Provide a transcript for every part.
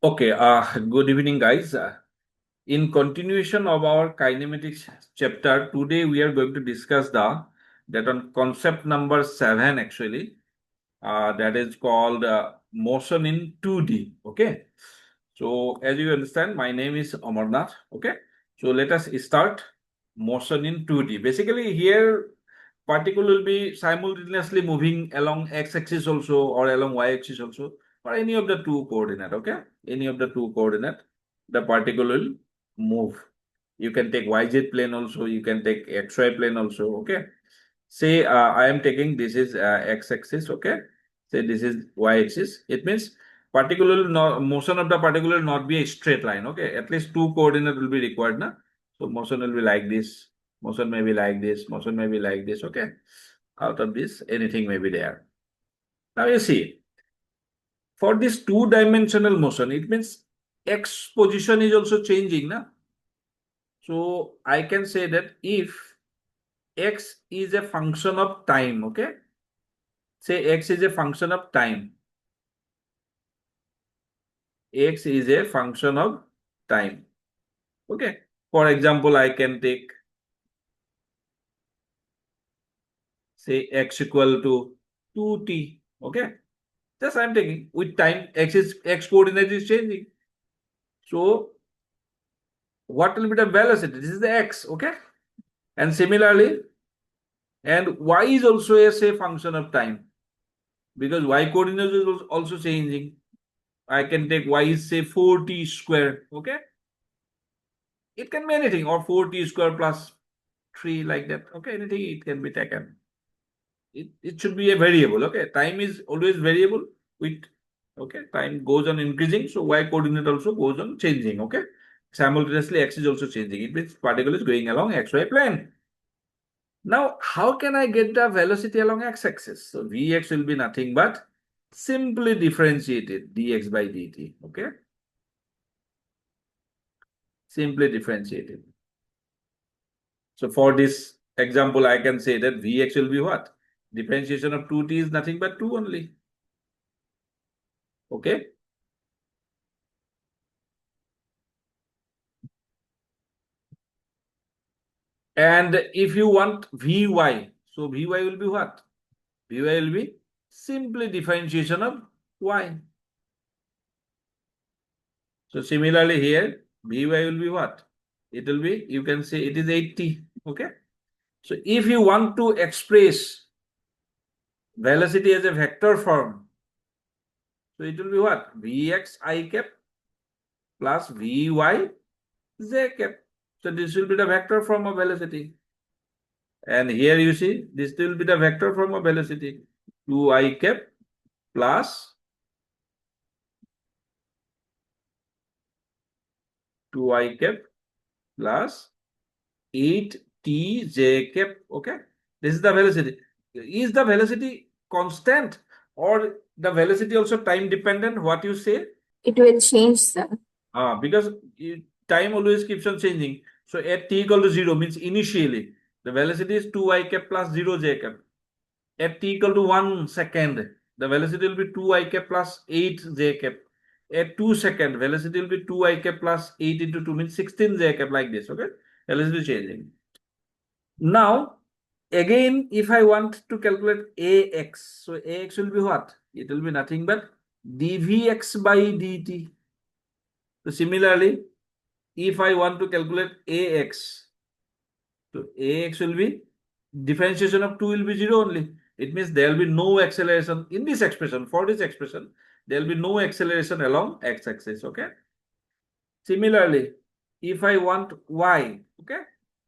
Okay, good evening, guys. In continuation of our kinematics chapter, today we are going to discuss that on concept number 7 actually, that is called motion in 2D. Okay, so as you understand, my name is Amarnath. Okay, so let us start motion in 2D. Basically, here particle will be simultaneously moving along x-axis also or along y-axis also, or any of the two coordinate. Okay, any of the two coordinate, the particle will move. You can take yz plane also, you can take xy plane also. Okay, say I am taking this is x-axis. Okay, say this is y-axis. It means particle motion of the particle will not be a straight line. Okay, at least two coordinate will be required na. So motion will be like this, motion may be like this, motion may be like this. Okay, out of this anything may be there. Now you see, for this two-dimensional motion, it means x position is also changing na. So I can say that if x is a function of time, okay, say x is a function of time, x is a function of time. Okay, for example, I can take, say, x equal to 2t. Okay, just I'm taking with time, x coordinate is changing. So what will be the velocity? This is the x. Okay, and similarly, and y is also a say function of time, because y coordinate is also changing. I can take y is say 4t square. Okay, it can be anything, or 4t square plus 3, like that. Okay, anything it can be taken. It should be a variable. Okay, time is always variable with, okay, time goes on increasing, so y coordinate also goes on changing. Okay, simultaneously x is also changing. It means particle is going along xy plane. Now how can I get the velocity along x-axis? So vx will be nothing but simply differentiated dx by dt. Okay, simply differentiated. So for this example, I can say that Vx will be what? Differentiation of 2t is nothing but 2 only. Okay. And if you want Vy, so Vy will be what? Vy will be simply differentiation of y. So similarly here, Vy will be what? It will be, you can say it is 80. Okay. So if you want to express velocity as a vector form, so it will be what? Vx I cap plus Vy z cap. So this will be the vector form of velocity. And here you see, this will be the vector form of velocity. 2i cap plus 2i cap plus 8tj cap. Okay. This is the velocity. Is the velocity constant, or the velocity also time dependent? What you say? It will change, sir. Because time always keeps on changing. So at t equal to 0 means initially the velocity is 2i cap plus 0 j cap. At t equal to 1 second, the velocity will be 2i cap plus 8 j cap. At 2 second, velocity will be 2i cap plus 8 into 2 means 16 j cap, like this. Okay, velocity changing. Now, again, if I want to calculate ax, so ax will be what? It will be nothing but dvx by dt. So similarly, if I want to calculate ax, so ax will be differentiation of 2 will be 0 only. It means there will be no acceleration in this expression. For this expression, there will be no acceleration along x-axis. Okay. Similarly, if I want y, okay,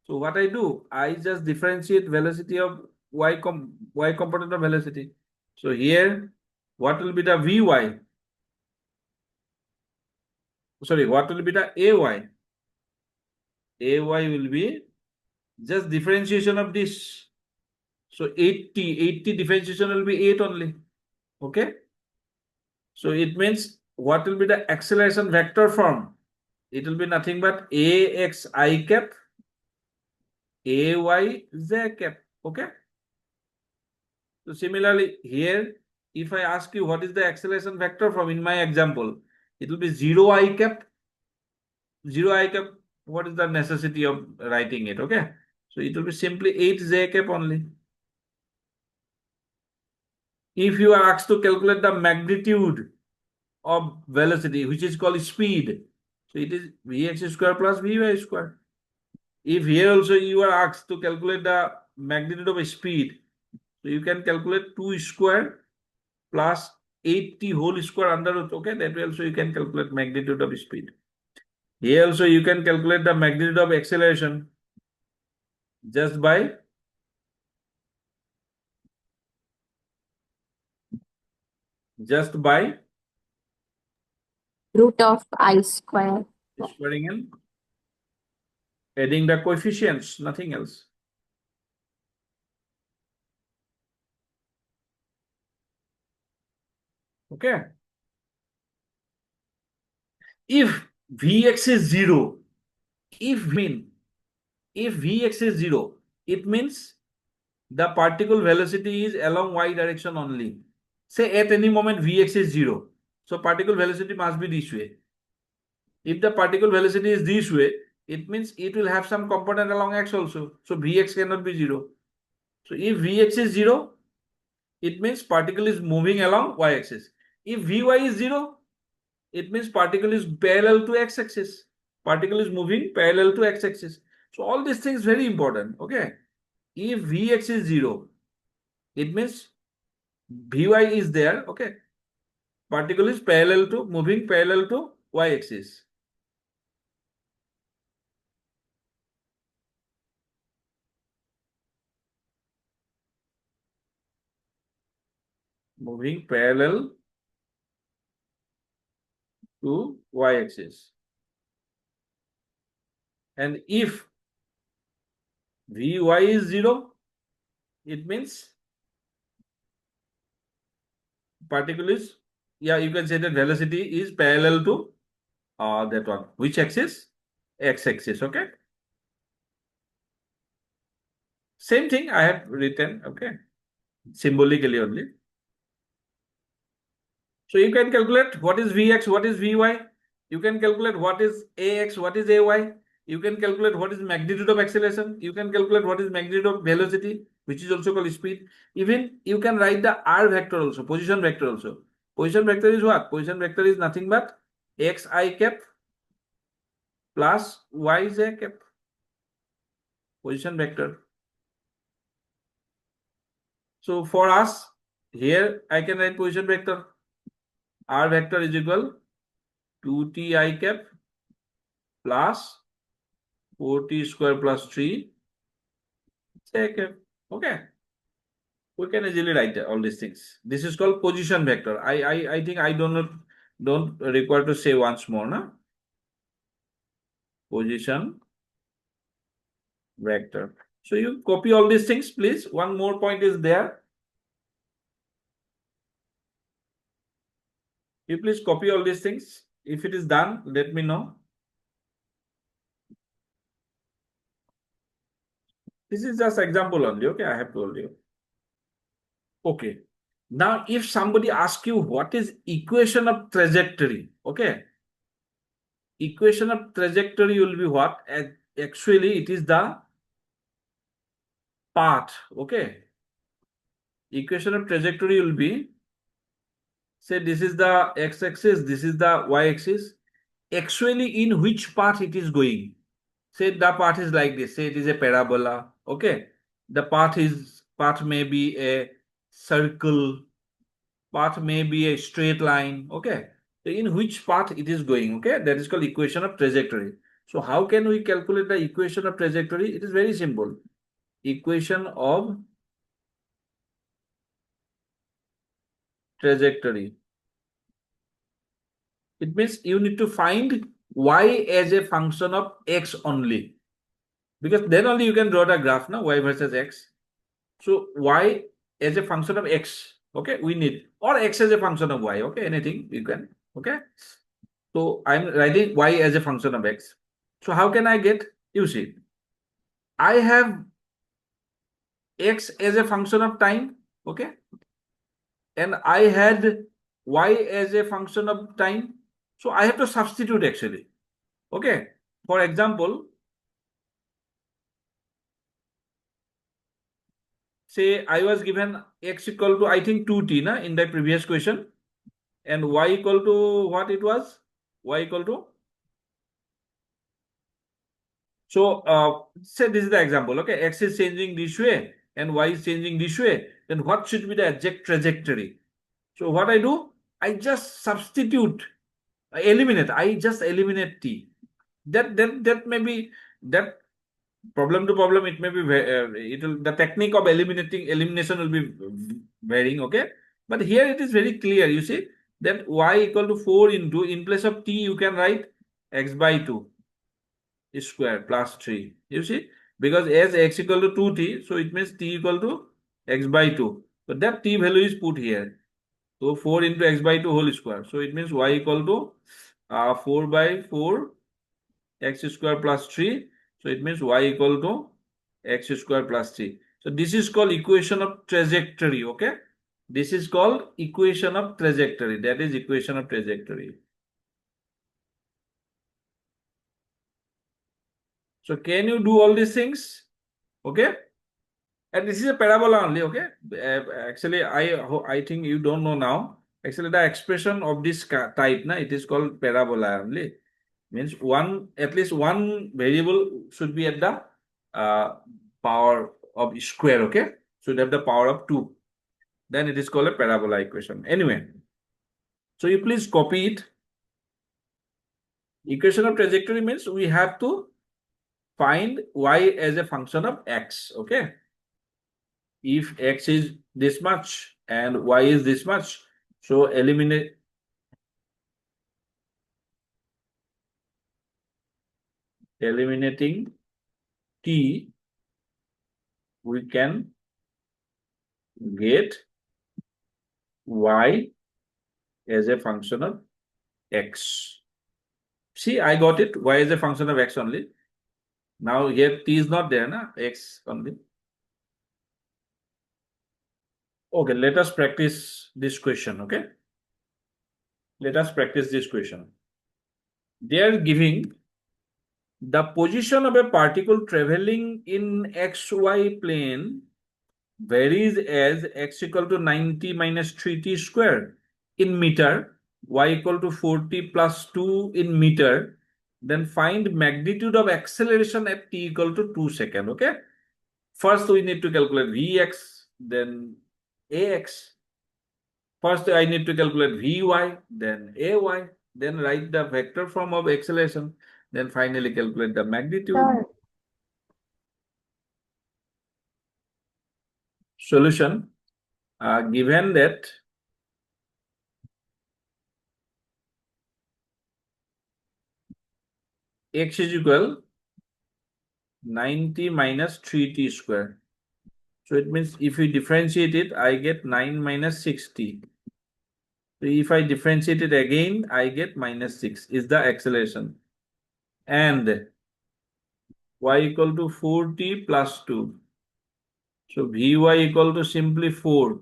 so what I do, I just differentiate velocity of y component of velocity. So here, what will be the vy? Sorry, what will be the ay? Ay will be just differentiation of this. So 80 differentiation will be 8 only. Okay. So it means what will be the acceleration vector form? It will be nothing but ax I cap, ay z cap. Okay. So similarly here, if I ask you what is the acceleration vector form in my example, It will be 0 I cap. 0 I cap, what is the necessity of writing it? Okay. So it will be simply 8 J cap only. If you are asked to calculate the magnitude of velocity, which is called speed, so it is Vx square plus Vy square. If here also you are asked to calculate the magnitude of speed, so you can calculate 2 square plus 8t whole square under root. Okay, that way also you can calculate magnitude of speed. Here also you can calculate the magnitude of acceleration just by root of I square. squaring and adding the coefficients, nothing else. Okay. If Vx is 0, if Vx is 0, it means the particle velocity is along y direction only. Say at any moment Vx is 0. So particle velocity must be this way. If the particle velocity is this way, it means it will have some component along x also. So Vx cannot be 0. So if Vx is 0, it means particle is moving along y-axis. If Vy is 0, it means particle is parallel to x-axis. Particle is moving parallel to x-axis. So all these things very important. Okay. If Vx is 0, it means Vy is there. Okay. Particle is moving parallel to y-axis. Moving parallel to y-axis. And if Vy is 0, it means particle is, yeah, you can say that velocity is parallel to that one. Which axis? X-axis. Okay. Same thing I have written. Okay. Symbolically only. So you can calculate what is Vx, what is Vy. You can calculate what is Ax, what is Ay. You can calculate what is magnitude of acceleration. You can calculate what is magnitude of velocity, which is also called speed. Even you can write the r vector also, position vector also. Position vector is what? Position vector is nothing but xi cap plus yj cap. Position vector. So for us, here I can write position vector. R vector is equal 2t I cap plus 4t square plus 3 j cap. Okay. We can easily write all these things. This is called position vector. I think I don't require to say once more, na? Position vector. So you copy all these things, please. One more point is there. You please copy all these things. If it is done, let me know. This is just example only. Okay, I have told you. Okay. Now, if somebody asks you what is equation of trajectory, okay, equation of trajectory will be what? Actually, it is the path. Okay. Equation of trajectory will be, say this is the x-axis, this is the y-axis. Actually, in which path it is going? Say the path is like this. Say it is a parabola. Okay. The path may be a circle. Path may be a straight line. Okay. So in which path it is going? Okay. That is called equation of trajectory. So how can we calculate the equation of trajectory? It is very simple. Equation of trajectory. It means you need to find y as a function of x only. Because then only you can draw the graph, now y versus x. So y as a function of x. Okay, we need, or x as a function of y. Okay, anything you can. Okay. So I'm writing y as a function of x. So how can I get? You see, I have x as a function of time. Okay. And I had y as a function of time. So I have to substitute actually. Okay. For example, say I was given x equal to, I think 2t in the previous question, and y equal to what it was? Y equal to. So say this is the example. Okay, x is changing this way and y is changing this way. Then what should be the exact trajectory? So what I do? I just substitute, eliminate. I just eliminate t. That may be that problem to problem. It may be it will, the technique of elimination will be varying. Okay, but here it is very clear. You see that y equal to 4 into, in place of t you can write x by 2 square plus 3. You see, because as x equal to 2t, so it means t equal to x by 2. So that t value is put here. So 4 into x by 2 whole square. So it means y equal to 4 by 4 x square plus 3. So it means y equal to x square plus 3. So this is called equation of trajectory. Okay. This is called equation of trajectory. That is equation of trajectory. So can you do all these things? Okay. And this is a parabola only. Okay. Actually, I think you don't know now. Actually, the expression of this type, it is called parabola only. Means at least one variable should be at the power of square. Okay. Should have the power of 2. Then it is called a parabola equation. Anyway, so you please copy it. Equation of trajectory means we have to find y as a function of x. Okay. If x is this much and y is this much, so eliminating t, we can get y as a function of x. See, I got it. Y is a function of x only. Now here t is not there, x only. Okay, let us practice this question. Okay, let us practice this question. They are giving the position of a particle traveling in xy plane varies as x equal to 90 minus 3t square in meter, y equal to 40 plus 2 in meter. Then find magnitude of acceleration at t equal to 2 seconds. Okay. First, we need to calculate Vx, then Ax. First, I need to calculate Vy, then Ay, then write the vector form of acceleration, then finally calculate the magnitude. Sir, Solution, given that x is equal 90 minus 3t square. So it means if we differentiate it, I get 9 minus 6t. So if I differentiate it again, I get minus 6 is the acceleration. And y equal to 4t plus 2. So Vy equal to simply 4.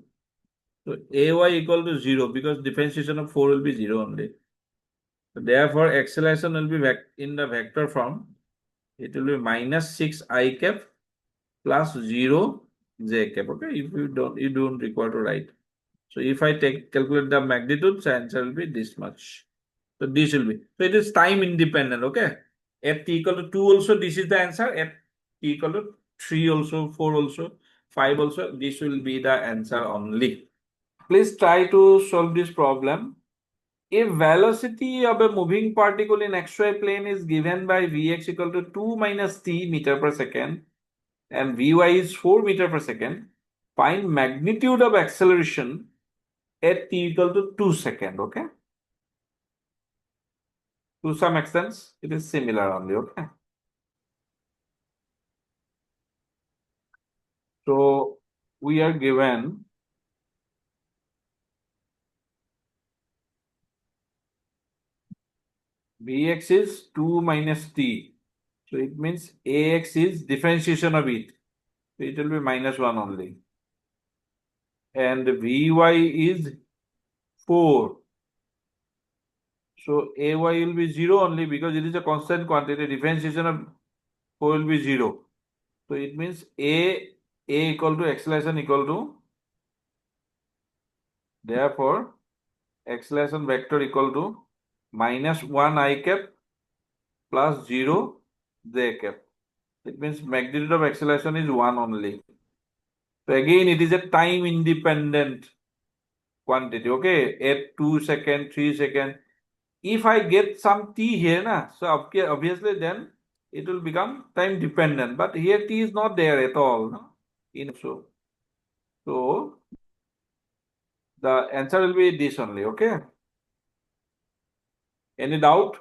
So Ay equal to 0 because differentiation of 4 will be 0 only. So therefore, acceleration will be in the vector form. It will be minus 6 I cap plus 0 j cap. Okay, if you don't require to write. So if I calculate the magnitude, the answer will be this much. So this will be. So it is time independent. Okay. At t equal to 2 also, this is the answer. At t equal to 3 also, 4 also, 5 also, this will be the answer only. Please try to solve this problem. If velocity of a moving particle in xy plane is given by Vx equal to 2 minus t meter per second and Vy is 4 meter per second, find magnitude of acceleration at t equal to 2 second. Okay. To some extent, it is similar only. Okay. So we are given Vx is 2 minus t. So it means Ax is differentiation of it. So it will be minus 1 only. And Vy is 4. So ay will be 0 only because it is a constant quantity. Differentiation of 4 will be 0. So it means a equal to acceleration equal to, therefore acceleration vector equal to minus 1 I cap plus 0 j cap. It means magnitude of acceleration is 1 only. So again, it is a time independent quantity. Okay, at 2 seconds, 3 seconds. If I get some t here, so obviously then it will become time dependent. But here t is not there at all. No? So the answer will be this only. Okay. Any doubt?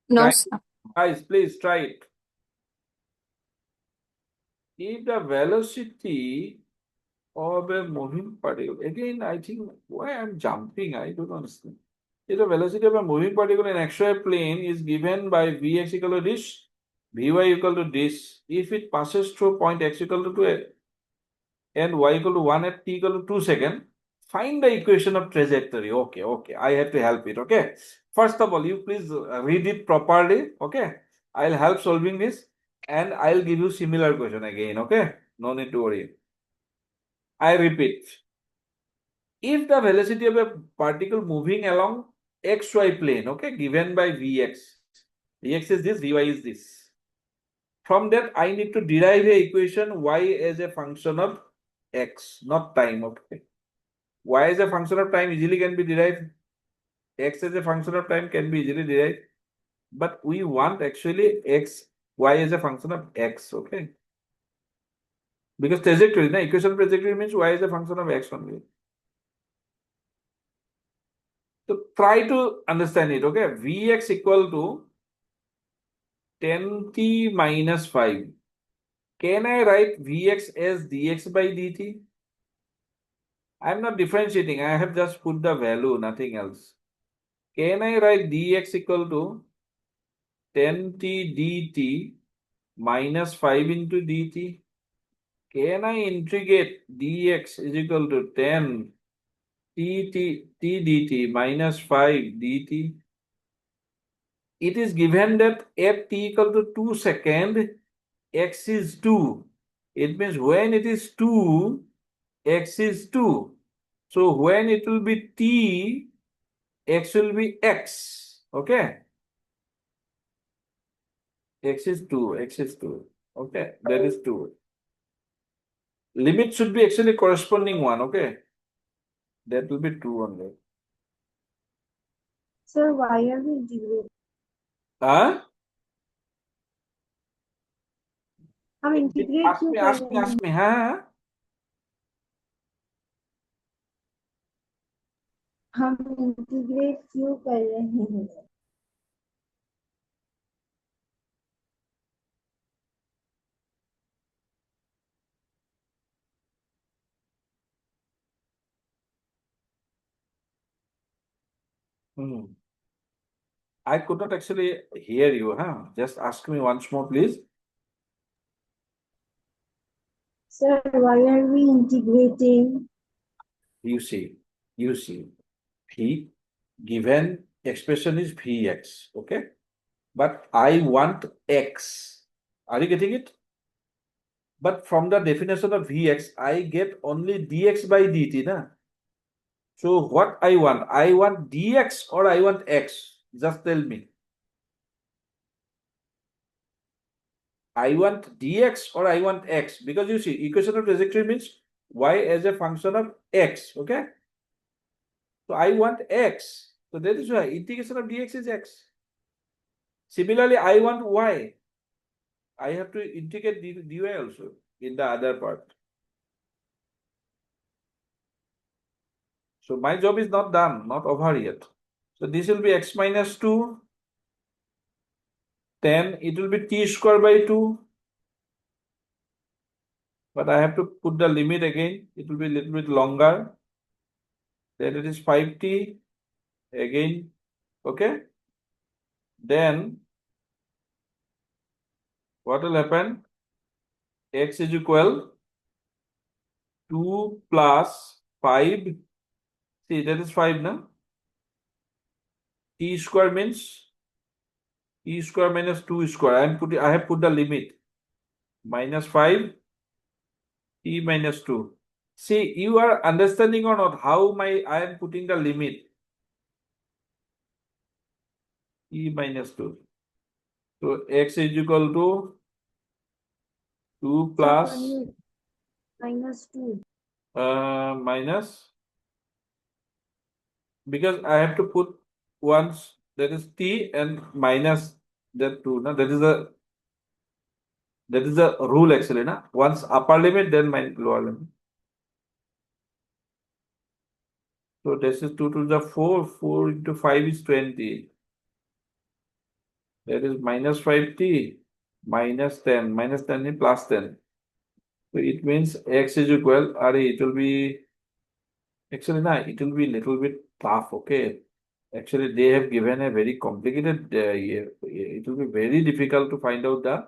No, sir. Guys, please try it. If the velocity of a moving particle, again, I think why I'm jumping, I don't understand. If the velocity of a moving particle in xy plane is given by Vx equal to this, Vy equal to this, if it passes through point x equal to 2 and y equal to 1 at t equal to 2 seconds, find the equation of trajectory. Okay, I have to help it. Okay. First of all, you please read it properly. Okay. I'll help solving this and I'll give you similar question again. Okay. No need to worry. I repeat. If the velocity of a particle moving along xy plane, okay, given by Vx, Vx is this, Vy is this. From that, I need to derive a equation y as a function of x, not time. Okay. Y as a function of time easily can be derived. X as a function of time can be easily derived. But we want actually y as a function of x. Okay. Because trajectory, equation of trajectory means y is a function of x only. So try to understand it. Okay. Vx equal to 10t minus 5. Can I write Vx as dx by dt? I'm not differentiating. I have just put the value, nothing else. Can I write dx equal to 10t dt minus 5 into dt? Can I integrate dx is equal to 10 t dt minus 5 dt? It is given that at t equal to 2 seconds, x is 2. It means when it is 2, x is 2. So when it will be t, x will be x. Okay. X is 2. X is 2. Okay. That is 2. Limit should be actually corresponding one. Okay. That will be 2 only. Sir, why are we integrating? Huh? हम integrate Ask क्यों me, कर ask रहे me, हैं? ask me. Huh? हम integrate क्यों कर रहे हैं? I could not actually hear you. Huh? Just ask me once more, please. Sir, why are we integrating? You see, V given expression is Vx. Okay. But I want x. Are you getting it? But from the definition of Vx, I get only dx by dt. Na? So what I want? I want dx or I want x? Just tell me. I want dx or I want x? Because you see, equation of trajectory means y as a function of x. Okay. So I want x. So that is why integration of dx is x. Similarly, I want y. I have to integrate dy also in the other part. So my job is not done, not over yet. So this will be x minus 2. Then it will be t square by 2. But I have to put the limit again. It will be a little bit longer. Then it is 5t again. Okay. Then what will happen? X is equal 2 plus 5. See, that is 5 now. T square means E square minus 2 square. I have put the limit. Minus 5 T minus 2. See, you are understanding or not how I am putting the limit. E minus 2. So x is equal to 2 plus minus 2. minus, because I have to put once that is t and minus that 2. Now that is the rule actually. Na? Once upper limit, then lower limit. So this is 2 to the 4. 4 into 5 is 20. That is minus 5t minus 10. Minus 10 is plus 10. So it means x is equal, it will be, actually, it will be little bit tough, okay? Actually, they have given a very complicated, it will be very difficult to find out the,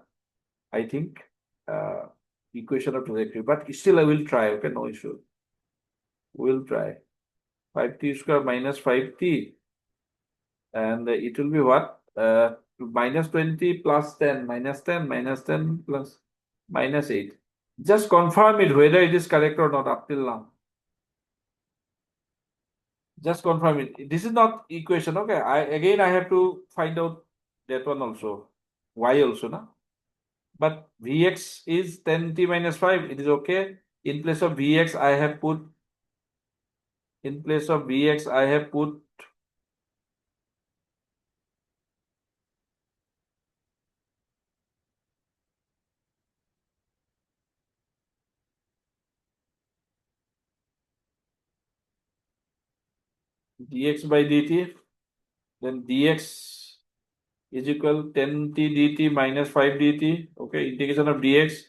I think, equation of trajectory. But still I will try, okay? No issue. We'll try. 5t square minus 5t. And it will be what? Minus 20 plus 10, minus 10, minus 10 plus minus 8. Just confirm it whether it is correct or not up till now. Just confirm it. This is not equation, okay? I have to find out that one also. Y also, na? But Vx is 10t minus 5. It is okay. In place of Vx, I have put dx by dt. Then dx is equal 10t dt minus 5 dt. Okay, integration of dx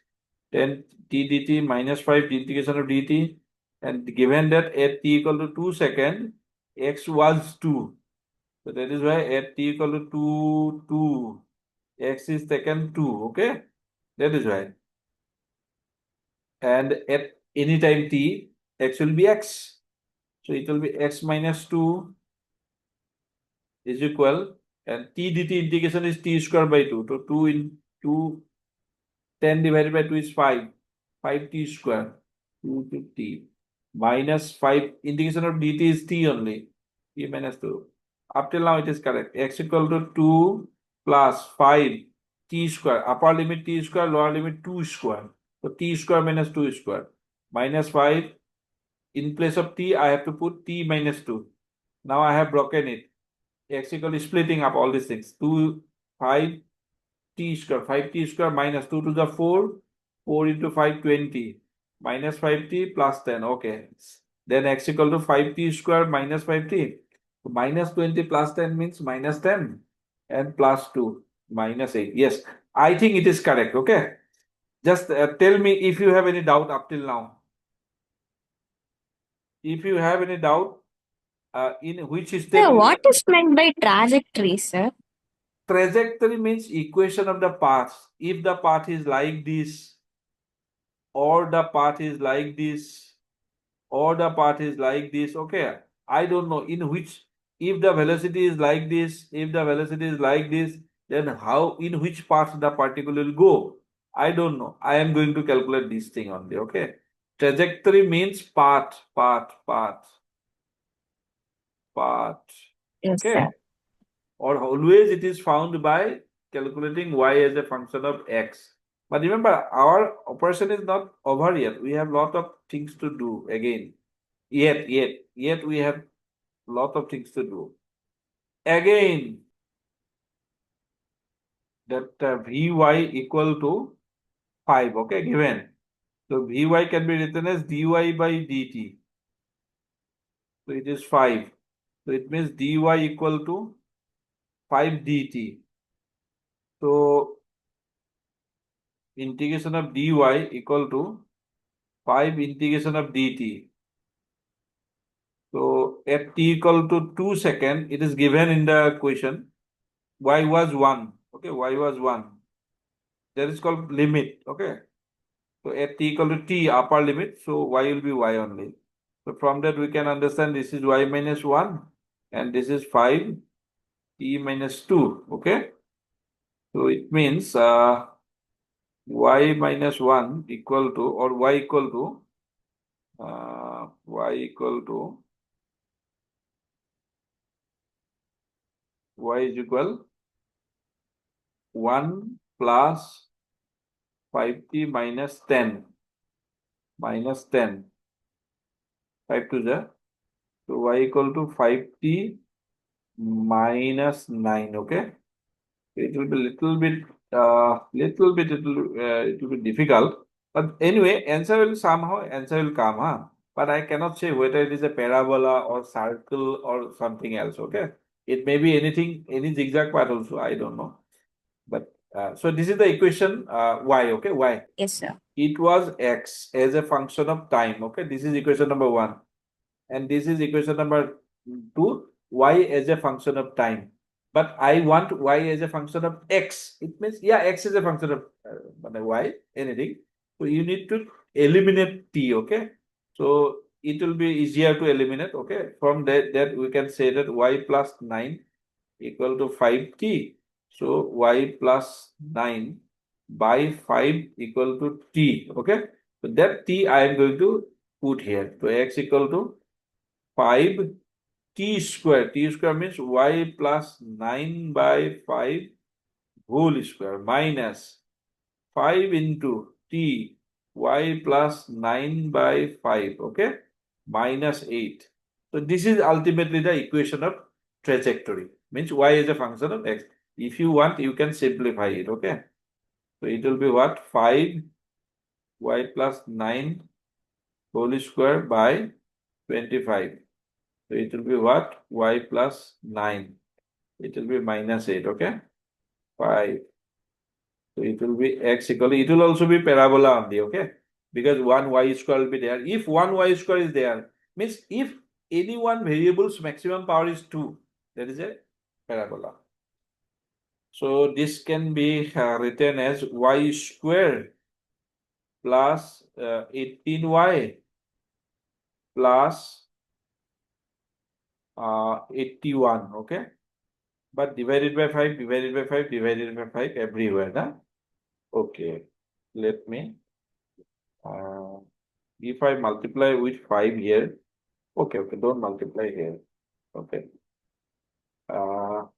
10t dt minus 5 integration of dt. And given that at t equal to 2 seconds, x was 2. So that is why at t equal to 2, x is taken 2. Okay, that is why. And at any time t, x will be x. So it will be x minus 2 is equal, and t dt integration is t square by 2. So 2 into 10 divided by 2 is 5. 5t square. 2 to t. Minus 5. Integration of dt is t only. T minus 2. Up till now it is correct. X equal to 2 plus 5 t square. Upper limit t square, lower limit 2 square. So t square minus 2 square. Minus 5. In place of t, I have to put t minus 2. Now I have broken it. X equal is splitting up all these things. 2, 5 t square, 5t square minus 2 to the 4, 4 into 5, 20, minus 5t plus 10, okay. Then x equal to 5t square minus 5t. So minus 20 plus 10 means minus 10 and plus 2, minus 8. Yes, I think it is correct, okay. Just tell me if you have any doubt up till now. If you have any doubt, in which step? Sir, what is meant by trajectory, sir? Trajectory means equation of the path. If the path is like this, or the path is like this, or the path is like this, okay? I don't know in which, if the velocity is like this, if the velocity is like this, then how, in which path the particle will go? I don't know. I am going to calculate this thing only, okay? Trajectory means path. Yes, Okay. sir. Or always it is found by calculating y as a function of x. But remember, our operation is not over yet. We have lot of things to do again. Yet we have lot of things to do. Again, that Vy equal to 5, okay, given. So Vy can be written as dy by dt. So it is 5. So it means dy equal to 5 dt. So integration of dy equal to 5 integration of dt. So at t equal to 2 seconds, it is given in the question. Y was 1. Okay, y was 1. That is called limit. Okay. So at t equal to t, upper limit. So y will be y only. So from that we can understand this is y minus 1 and this is 5 t minus 2, okay? So it means y minus 1 equal to, or y equal to, y is equal 1 plus 5t minus 10, 5 to the, so y equal to 5t minus 9, okay? It will be it will be difficult. But anyway, answer will come, huh? But I cannot say whether it is a parabola or circle or something else, okay? It may be anything, any zigzag path also, I don't know. But so this is the equation y, okay? Y. Yes, sir. It was x as a function of time, okay? This is equation number 1. And this is equation number 2, y as a function of time. But I want y as a function of x. It means, yeah, x is a function of y, anything. So you need to eliminate t, okay? So it will be easier to eliminate, okay? From that we can say that y plus 9 equal to 5t. So y plus 9 by 5 equal to t, okay? So that t I am going to put here. So x equal to 5 t square. T square means y plus 9 by 5 whole square minus 5 into t y plus 9 by 5, okay, minus 8. So this is ultimately the equation of trajectory, means y is a function of x. If you want, you can simplify it, okay? So it will be what? 5 y plus 9 whole square by 25. So it will be what? Y plus 9. It will be minus 8, okay? 5. So it will be x equal, it will also be parabola only, okay? Because one y square will be there. If one y square is there, means if any one variable's maximum power is 2, that is a parabola. So this can be written as y square plus 18y plus 81, okay? But divided by 5, divided by 5, divided by 5 everywhere, na? Okay, let me, if I multiply with 5 here, okay, don't multiply here, okay. So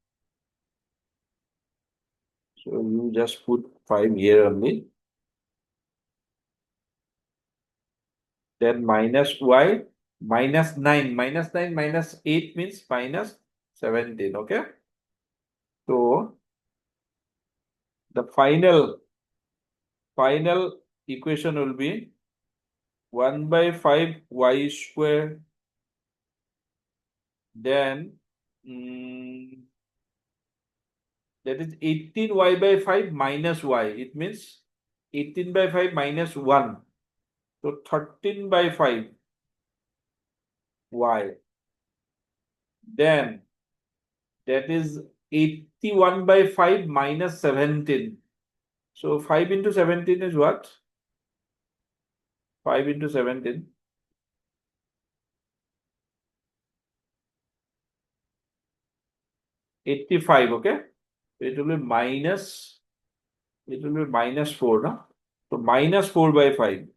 you just put 5 here only. Then minus y, minus 9, minus 8 means minus 17, okay. So the final equation will be 1 by 5 y square, then that is 18y by 5 minus y. It means 18 by 5 minus 1. So 13 by 5 y. Then that is 81 by 5 minus 17. So 5 into 17 is what? 5 into 17. 85, okay? It will be minus 4, no? So minus 4 by 5.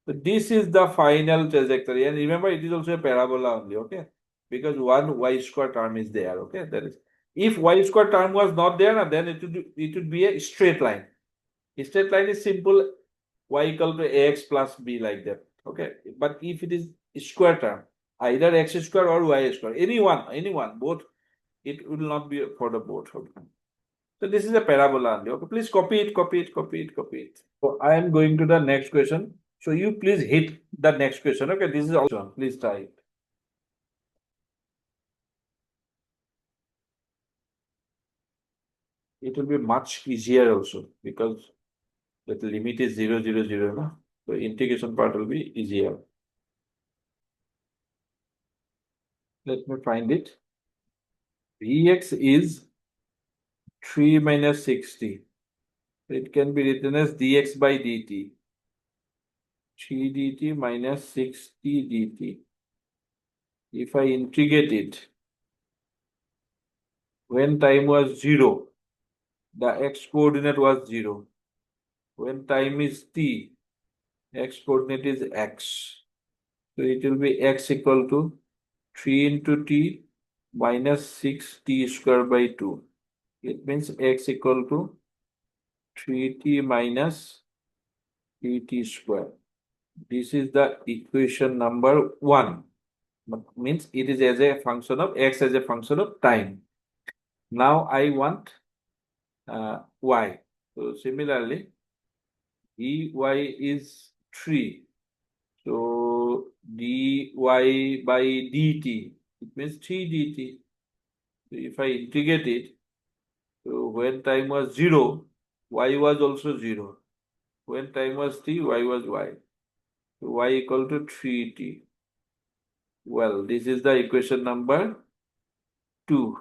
So this is the final trajectory. And remember, it is also a parabola only, okay? Because one y square term is there, okay? That is, if y square term was not there, then it would be a straight line. A straight line is simple, y equal to ax plus b, like that, okay? But if it is square term, either x square or y square, anyone, both, it will not be for the both. Okay? So this is a parabola only. Okay, please copy it. So I am going to the next question. So you please hit the next question. Okay, this is also, please try it. It will be much easier also because the limit is 0, 0, 0. No? So integration part will be easier. Let me find it. Vx is 3 minus 60. It can be written as dx by dt. 3 dt minus 60 dt. If I integrate it, When time was 0, the x coordinate was 0. When time is t, x coordinate is x. So it will be x equal to 3 into t minus 6t square by 2. It means x equal to 3t minus 3t square. This is the equation number 1. Means it is as a function of x as a function of time. Now I want y. So similarly, dy is 3. So dy by dt, it means 3 dt. So if I integrate it, so when time was 0, y was also 0. When time was t, y was y. So y equal to 3t. Well, this is the equation number 2.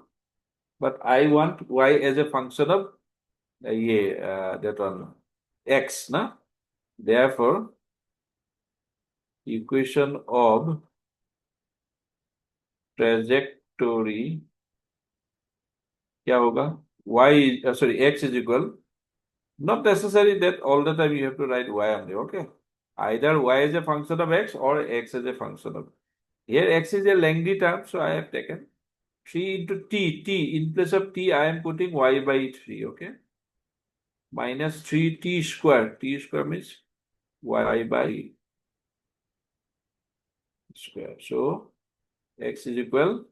But I want y as a function of that one x, na? Therefore, equation of trajectory क्या होगा? X is equal. Not necessary that all the time you have to write y only, okay? Either y is a function of x or x is a function of. Here x is a lengthy term, so I have taken 3 into t. In place of t, I am putting y by 3, okay? Minus 3t square. T square means y by square. So x is equal,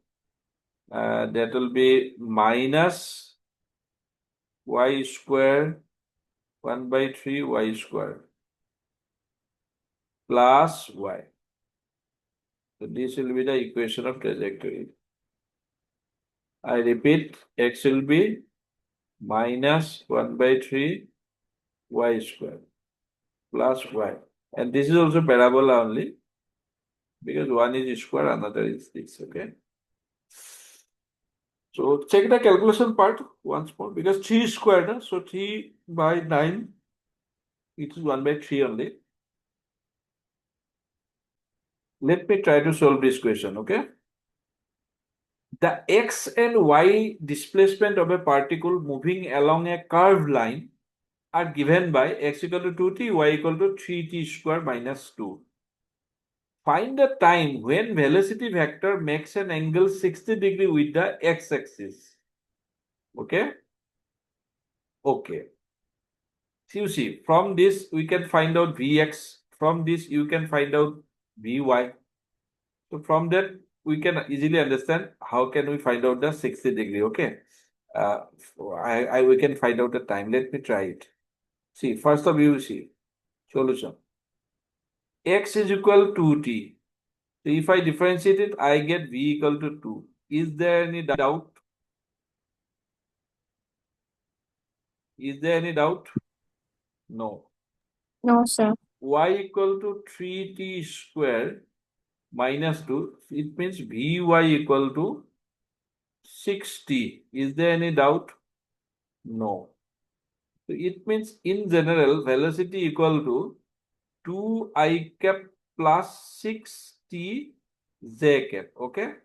that will be minus y square 1 by 3 y square plus y. So this will be the equation of trajectory. I repeat, x will be minus 1 by 3 y square plus y. And this is also parabola only, because one is square, another is this, okay? So check the calculation part once more, because 3 is squared, so 3 by 9, it is 1 by 3 only. Let me try to solve this question, okay? The x and y displacement of a particle moving along a curved line are given by x equal to 2t, y equal to 3t square minus 2. Find the time when velocity vector makes an angle 60 degree with the x-axis. Okay? Okay. So you see, from this we can find out Vx. From this you can find out Vy. So from that we can easily understand how can we find out the 60 degree. Okay. We can find out the time. Let me try it. See, first of you see solution. X is equal to t. So if I differentiate it, I get v equal to 2. Is there any doubt? Is there any doubt? No. No, sir. Y equal to 3t square minus 2. It means Vy equal to 6t. Is there any doubt? No. So it means in general, velocity equal to 2i cap plus 6t j cap. Okay?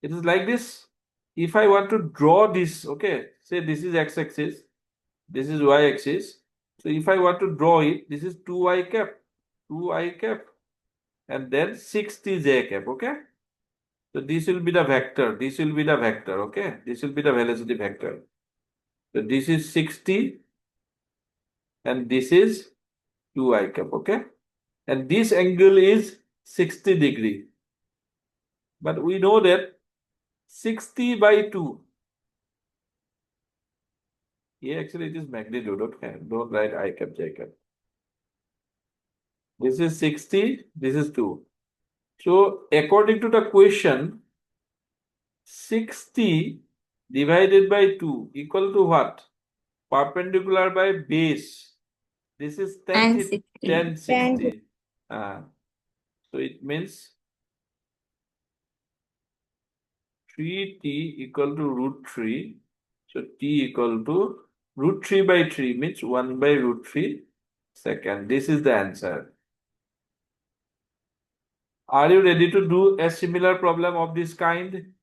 It is like this. If I want to draw this, okay, say this is x-axis, this is y-axis. So if I want to draw it, this is 2i cap, and then 6t j cap, okay? So this will be the vector, okay? This will be the velocity vector. So this is 60 and this is 2i cap, okay? And this angle is 60 degree. But we know that 60 by 2. Here actually it is magnitude, okay? Don't write I cap, j cap. This is 60, this is 2. So according to the question, 60 divided by 2 equal to what? Perpendicular by base. This is 10, 60. 10, 60. So it means 3t equal to root 3. So t equal to root 3 by 3 means 1 by root 3 second. This is the answer. Are you ready to do a similar problem of this kind?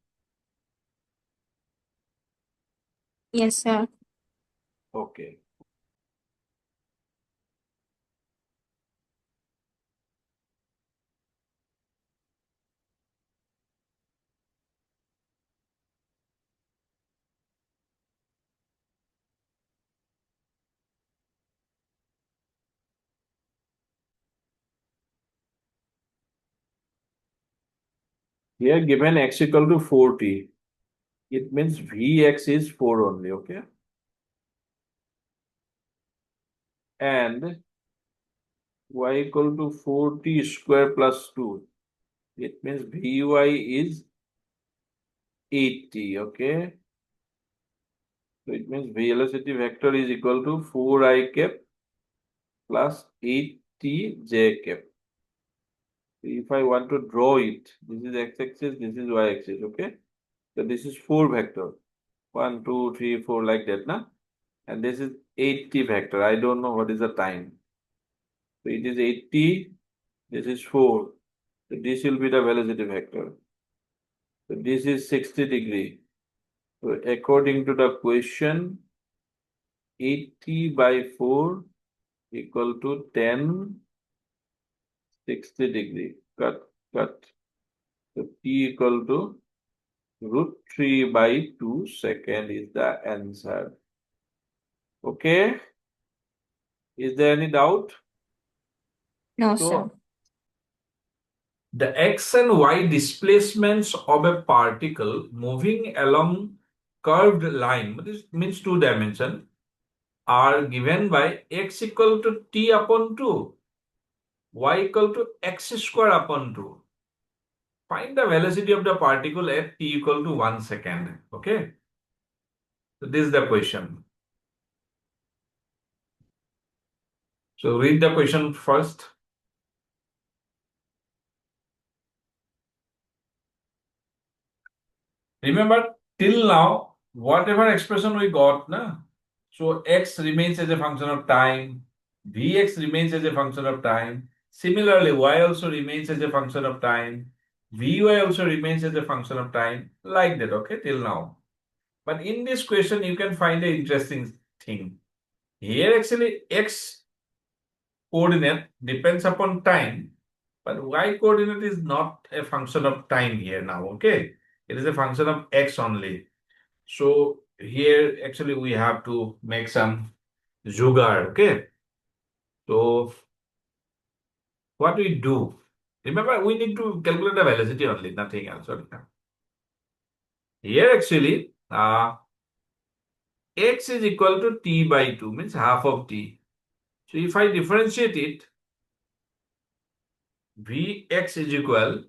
Yes, sir. Okay. Here given x equal to 4t, it means Vx is 4 only, okay? And y equal to 4t square plus 2. It means Vy is 8t, okay? So it means velocity vector is equal to 4i cap plus 8t j cap. If I want to draw it, this is x-axis, this is y-axis, okay? So this is 4 vector. 1, 2, 3, 4 like that, na? And this is 8t vector. I don't know what is the time. So it is 8t, this is 4. So this will be the velocity vector. So this is 60 degree. So according to the question, 80 by 4 equal to 10, 60 degree. Cut, cut. So t equal to root 3 by 2 second is the answer. Okay. Is there any doubt? No, So sir. the x and y displacements of a particle moving along curved line, this means 2 dimension, are given by x equal to t upon 2, y equal to x square upon 2. Find the velocity of the particle at t equal to 1 second. Okay. So this is the question. So read the question first. Remember, till now, whatever expression we got, na? So x remains as a function of time, Vx remains as a function of time. Similarly, y also remains as a function of time. Vy also remains as a function of time, like that, okay, till now. But in this question, you can find an interesting thing. Here, actually, x coordinate depends upon time, but y coordinate is not a function of time here now, okay? It is a function of x only. So here actually we have to make some jugaad, okay? So what we do? Remember, we need to calculate the velocity only, nothing else. Okay? Here actually, x is equal to t by 2, means half of t. So if I differentiate it, Vx is equal,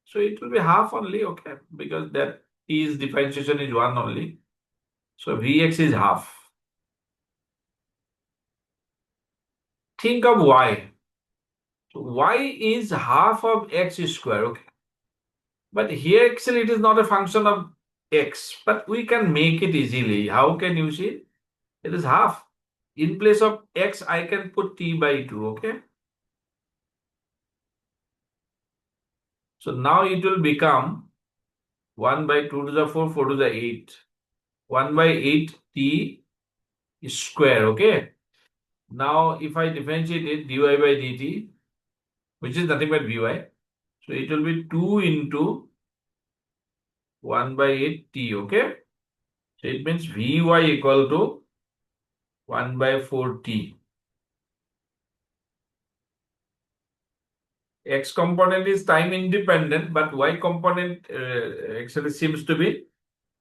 so it will be half only, okay? Because that t's differentiation is 1 only. So Vx is half. Think of y. So y is half of x square, okay? But here actually it is not a function of x, but we can make it easily. How can you see? It is half. In place of x, I can put t by 2, okay? So now it will become 1 by 2 to the 4, 4 to the 8. 1 by 8 t square, okay? Now if I differentiate it, dy by dt, which is nothing but vy, so it will be 2 into 1 by 8 t, okay? So it means vy equal to 1 by 4 t. X component is time independent, but Y component actually seems to be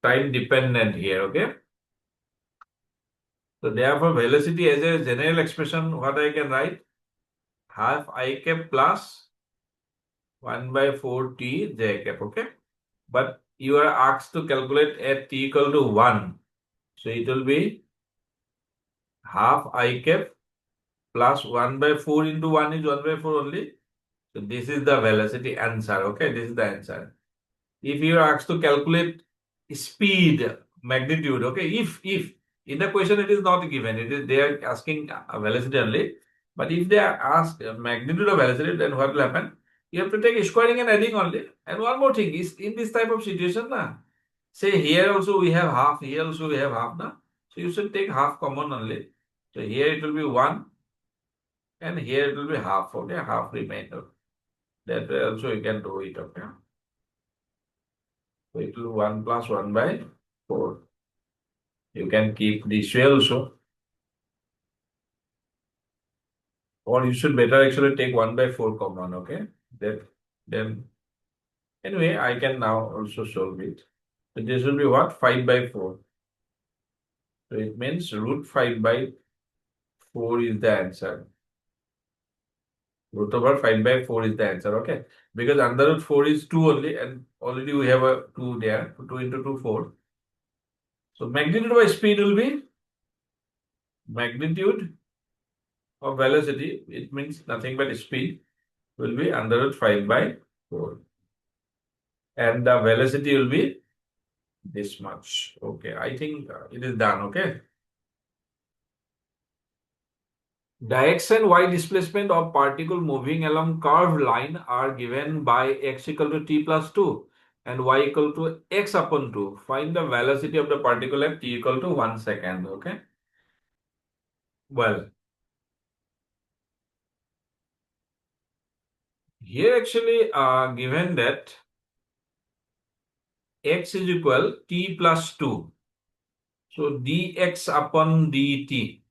time dependent here, okay? So therefore, velocity as a general expression, what I can write? Half I cap plus 1 by 4 t j cap, okay? But you are asked to calculate at t equal to 1. So it will be half I cap plus 1 by 4 into 1 is 1 by 4 only. So this is the velocity answer, okay? This is the answer. If you are asked to calculate speed, magnitude, okay, if in the question it is not given, it is they are asking velocity only. But if they are asked magnitude of velocity, then what will happen? You have to take squaring and adding only. And one more thing is in this type of situation, Say here also we have half, here also we have half, na? So you should take half common only. So here it will be 1 and here it will be half, okay? Half remainder. That way also you can do it, okay? So it will be 1 plus 1 by 4. You can keep this way also. Or you should better actually take 1 by 4 common, okay? Then anyway, I can now also solve it. So this will be what? 5 by 4. So it means root 5 by 4 is the answer. Root over 5 by 4 is the answer, okay? Because under root 4 is 2 only, and already we have a 2 there. So 2 into 2, 4. So magnitude by speed will be magnitude of velocity. It means nothing but speed will be under root 5 by 4. And the velocity will be this much. Okay, I think it is done, okay? The x and y displacement of particle moving along curved line are given by x equal to t plus 2 and y equal to x upon 2. Find the velocity of the particle at t equal to 1 second, okay? Well, here actually given that x is equal t plus 2. So dx upon dt,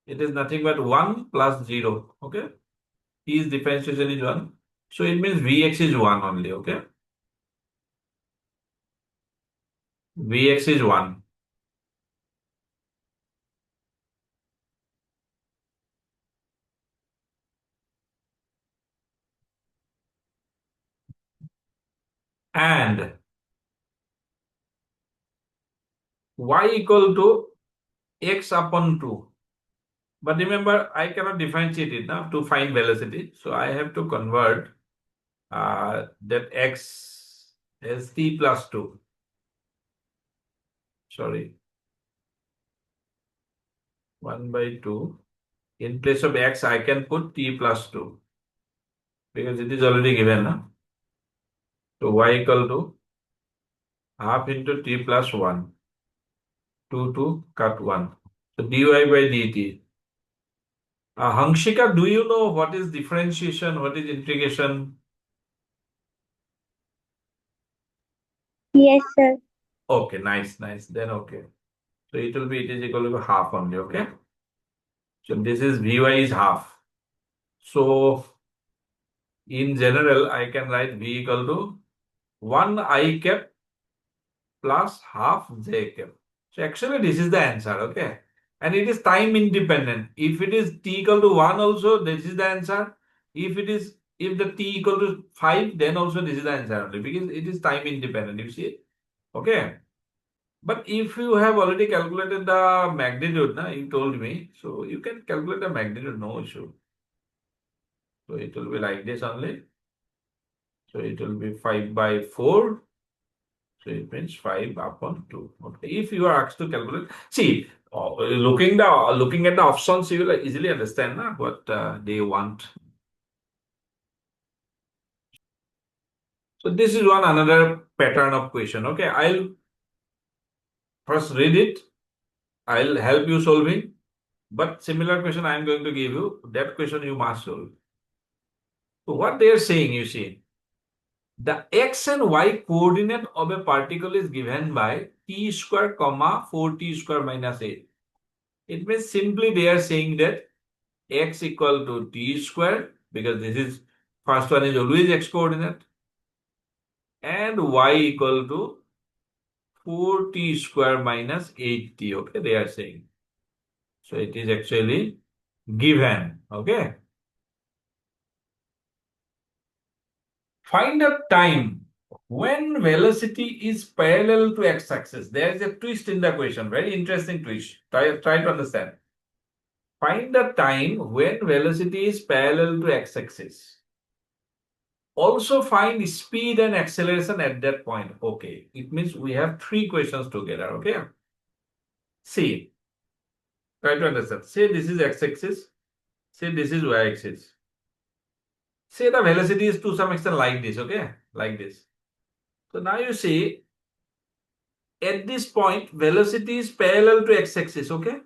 it is nothing but 1 plus 0, okay? T's differentiation is 1. So it means Vx is 1 only, okay? Vx is 1. And y equal to x upon 2. But remember, I cannot differentiate it now to find velocity. So I have to convert that x as t plus 2. Sorry. 1 by 2. In place of x, I can put t plus 2. Because it is already given. Now. So y equal to half into t plus 1. 2 to cut 1. So dy by dt. Hangshika, do you know what is differentiation? What is integration? Yes, sir. Okay, nice. Then okay. So it is equal to half only, okay? So this is Vy is half. So in general, I can write V equal to 1 I cap plus half j cap. So actually this is the answer, okay? And it is time independent. If it is t equal to 1 also, this is the answer. If the t equal to 5, then also this is the answer only because it is time independent, you see? Okay. But if you have already calculated the magnitude, you told me, so you can calculate the magnitude, no issue. So it will be like this only. So it will be 5 by 4. So it means 5 upon 2. Okay. If you are asked to calculate, see, looking at the options, you will easily understand what they want. So this is another pattern of question. Okay, I'll first read it. I'll help you solving. But similar question I am going to give you. That question you must solve. So what they are saying, you see, the x and y coordinate of a particle is given by t square comma 4t square minus 8. It means simply they are saying that x equal to t square because this is first one is always x coordinate and y equal to 4t square minus 8t. Okay, they are saying. So it is actually given. Okay. Find a time when velocity is parallel to x-axis. There is a twist in the question. Very interesting twist. Try to understand. Find the time when velocity is parallel to x-axis. Also find speed and acceleration at that point. Okay. It means we have 3 questions together. Okay. See. Try to understand. Say this is x-axis. Say this is y-axis. Say the velocity is to some extent like this. Okay. Like this. So now you see at this point, velocity is parallel to x-axis, okay?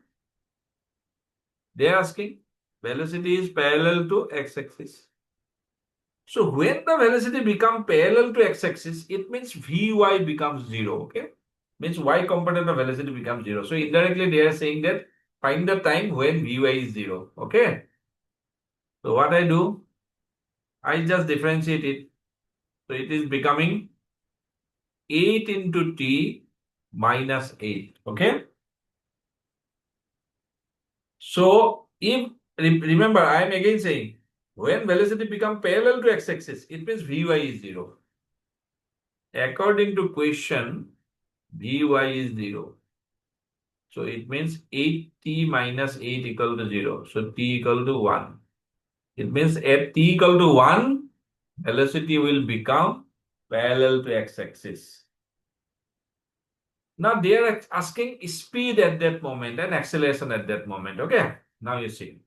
They are asking, velocity is parallel to x-axis. So when the velocity becomes parallel to x-axis, it means Vy becomes 0, okay? Means y component of velocity becomes 0. So indirectly they are saying that find the time when Vy is 0, okay? So what I do, I just differentiate it. So it is becoming 8 into t minus 8, okay? So if, remember, I am again saying, when velocity becomes parallel to x-axis, it means Vy is 0. According to question, Vy is 0. So it means 8t minus 8 equal to 0. So t equal to 1. It means at t equal to 1, velocity will become parallel to x-axis. Now they are asking speed at that moment and acceleration at that moment. Okay. Now you see.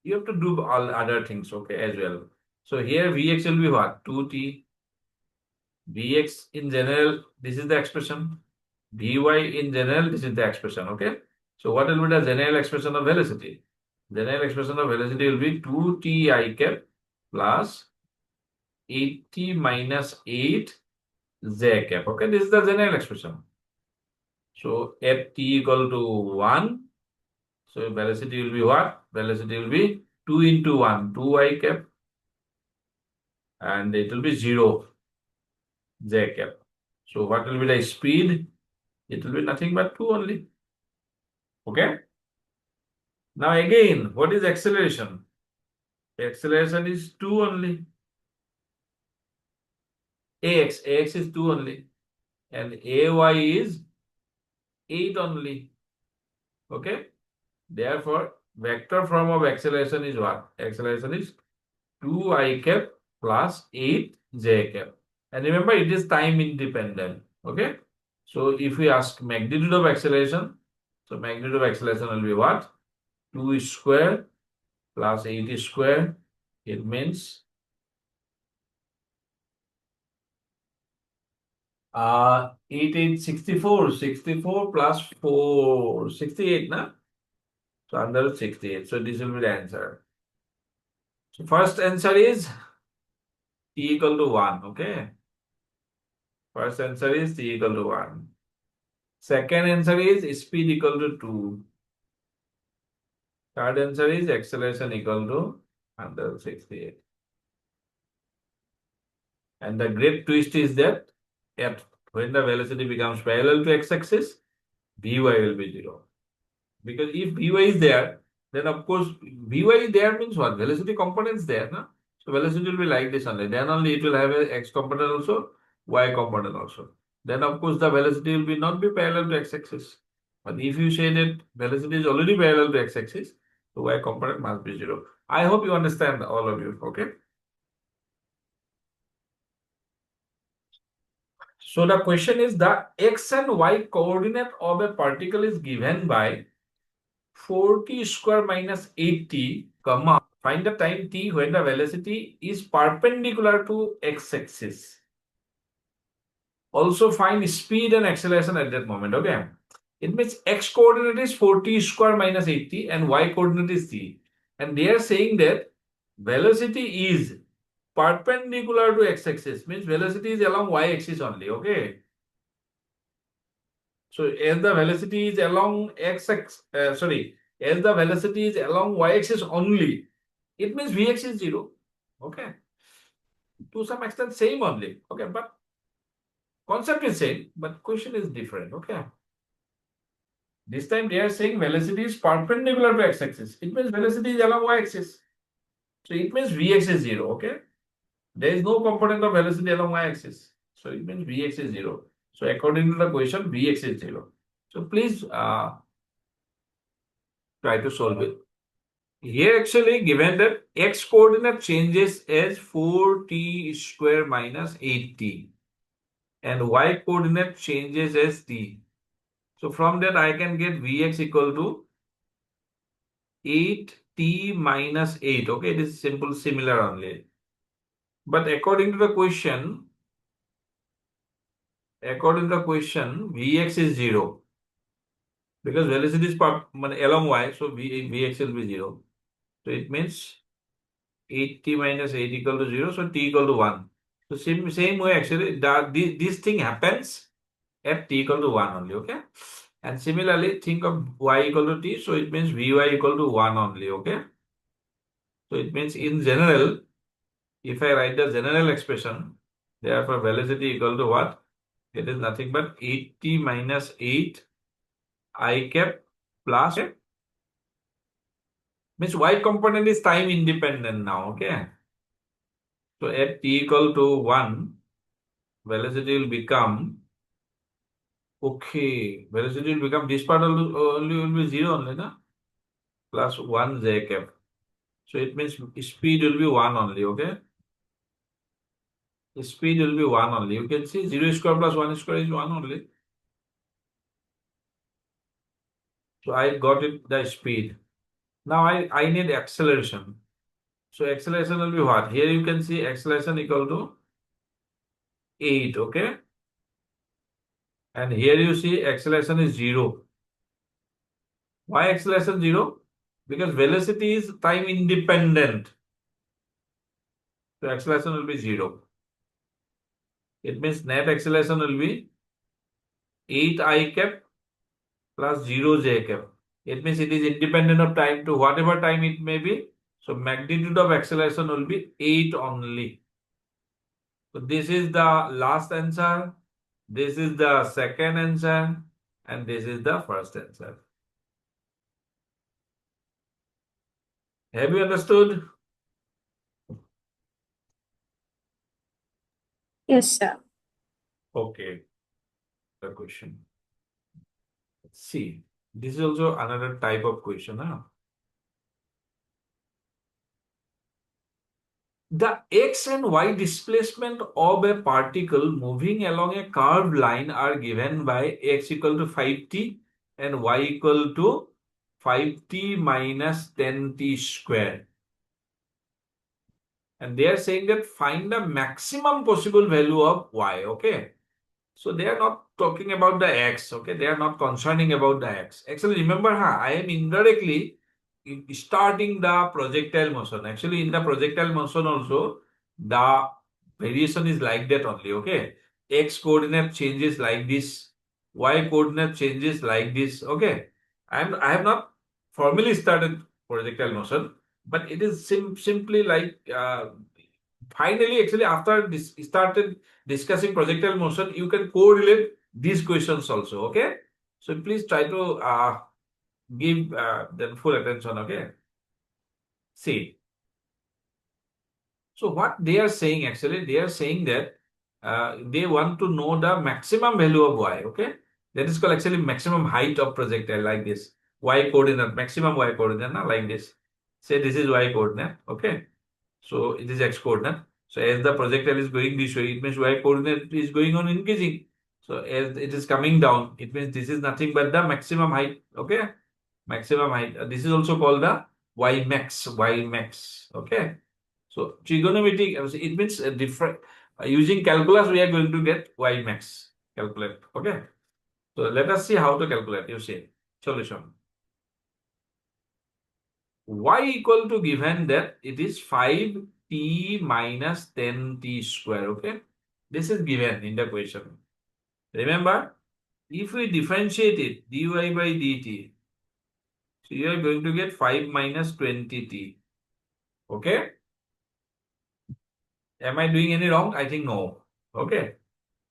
You have to do all other things, okay, as well. So here Vx will be what? 2t. Vx in general, this is the expression. Vy in general, this is the expression, okay? So what will be the general expression of velocity? General expression of velocity will be 2t I cap plus 8t minus 8 j cap, okay? This is the general expression. So at t equal to 1, so velocity will be what? Velocity will be 2 into 1, 2 I cap, and it will be 0 j cap. So what will be the speed? It will be nothing but 2 only. Okay. Now again, what is acceleration? Acceleration is 2 only. Ax is 2 only. And Ay is 8 only. Okay. Therefore, vector form of acceleration is what? Acceleration is 2 I cap plus 8 j cap. And remember, it is time independent. Okay. So if we ask magnitude of acceleration, so magnitude of acceleration will be what? 2 square plus 8 square. It means 8, 64. 64 plus 4, 68, na? So under root 68. So this will be the answer. So first answer is t equal to 1. Okay. First answer is t equal to 1. Second answer is speed equal to 2. Third answer is acceleration equal to under root 68. And the great twist is that when the velocity becomes parallel to x-axis, Vy will be 0. Because if Vy is there, then of course Vy there means what? Velocity component is there, no? So velocity will be like this only. Then only it will have a x component also, y component also. Then of course the velocity will not be parallel to x-axis. But if you say that velocity is already parallel to x-axis, so y component must be 0. I hope you understand, all of you. Okay. So the question is, the x and y coordinate of a particle is given by 4t square minus 8t, comma, find the time t when the velocity is perpendicular to x-axis. Also find speed and acceleration at that moment, okay? It means x coordinate is 4t square minus 8t and y coordinate is t. And they are saying that velocity is perpendicular to x-axis, means velocity is along y-axis only, okay? So as the velocity is along as the velocity is along y-axis only, it means Vx is 0. Okay. To some extent same only. Okay, but concept is same, but question is different. Okay. This time they are saying velocity is perpendicular to x-axis. It means velocity is along y-axis. So it means Vx is 0. Okay. There is no component of velocity along y-axis. So it means Vx is 0. So according to the question, Vx is 0. So please try to solve it. Here actually given that x coordinate changes as 4t square minus 8t and y coordinate changes as t. So from that I can get Vx equal to 8t minus 8. Okay, this is simple, similar only. But according to the question, according to the question, Vx is 0. Because velocity is along y, so Vx will be 0. So it means 8t minus 8 equal to 0, so t equal to 1. So same way actually, this thing happens at t equal to 1 only, okay? And similarly, think of y equal to t, so it means Vy equal to 1 only, okay? So it means in general, if I write the general expression, therefore velocity equal to what? It is nothing but 8t minus 8 I cap plus, means y component is time independent now, okay? So at t equal to 1, velocity will become, okay, velocity will become, this part only will be 0 only, na? Plus 1 j cap. So it means speed will be 1 only, okay? Speed will be 1 only. You can see 0 square plus 1 square is 1 only. So I got it, the speed. Now I need acceleration. So acceleration will be what? Here you can see acceleration equal to 8, okay? And here you see acceleration is 0. Why acceleration 0? Because velocity is time independent. So acceleration will be 0. It means net acceleration will be 8 I cap plus 0 j cap. It means it is independent of time to whatever time it may be. So magnitude of acceleration will be 8 only. So this is the last answer. This is the second answer. And this is the first answer. Have you understood? Yes, sir. Okay. The question. See, this is also another type of question. Huh? The x and y displacement of a particle moving along a curved line are given by x equal to 5t and y equal to 5t minus 10t square. And they are saying that find the maximum possible value of y, okay? So they are not talking about the x, okay? They are not concerning about the x. Actually, remember, I am indirectly starting the projectile motion. Actually, in the projectile motion also, the variation is like that only, okay? X coordinate changes like this, y coordinate changes like this, okay? I have not formally started projectile motion, but it is simply like finally, actually, after this started discussing projectile motion, you can correlate these questions also, okay? So please try to give them full attention, okay? See. So what they are saying, actually, they are saying that they want to know the maximum value of y, okay? That is called actually maximum height of projectile like this. Y coordinate, maximum y coordinate, like this. Say this is y coordinate, okay? So it is x coordinate. So as the projectile is going this way, it means y coordinate is going on increasing. So as it is coming down, it means this is nothing but the maximum height, okay? Maximum height. This is also called the y max, okay? So trigonometric, it means different. Using calculus, we are going to get y max, calculate, okay? So let us see how to calculate, you see. Solution. Y equal to, given that it is 5t minus 10t square, okay? This is given in the question. Remember, if we differentiate it, dy by dt, so you are going to get 5 minus 20t, okay? Am I doing any wrong? I think no, okay?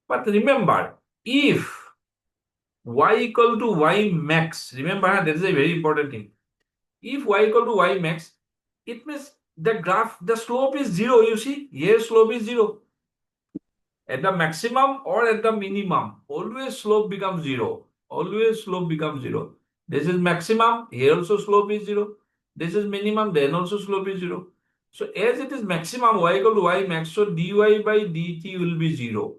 But remember, if y equal to y max, remember, that is a very important thing. If y equal to y max, it means the graph, the slope is 0, you see, here slope is 0. At the maximum or at the minimum, always slope becomes 0. Always slope becomes 0. This is maximum, here also slope is 0. This is minimum, then also slope is 0. So as it is maximum, y equal to y max, so dy by dt will be 0.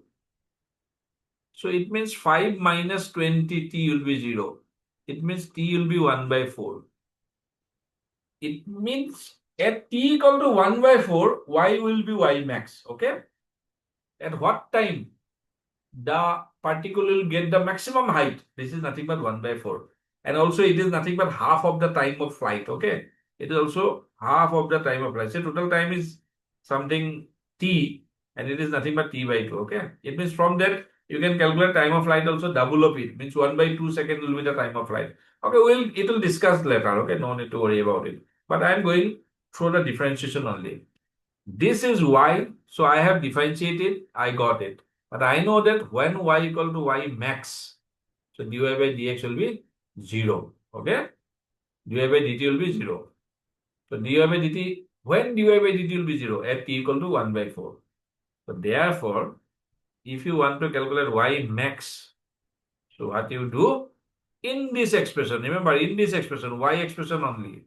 So it means 5 minus 20t will be 0. It means t will be 1 by 4. It means at t equal to 1 by 4, y will be y max, okay? At what time? the particle will get the maximum height. This is nothing but 1 by 4. And also it is nothing but half of the time of flight. Okay. It is also half of the time of flight. So total time is something t, and it is nothing but t by 2. Okay. It means from that you can calculate time of flight also double of it. Means 1 by 2 seconds will be the time of flight. Okay, it will discuss later. Okay, no need to worry about it. But I am going through the differentiation only. This is y, so I have differentiated, I got it. But I know that when y equal to y max, so dy by dx will be 0. Okay? dy by dt will be 0. So dy by dt, when dy by dt will be 0, at t equal to 1 by 4. So therefore, if you want to calculate y max, so what you do? In this expression, remember in this expression, y expression only,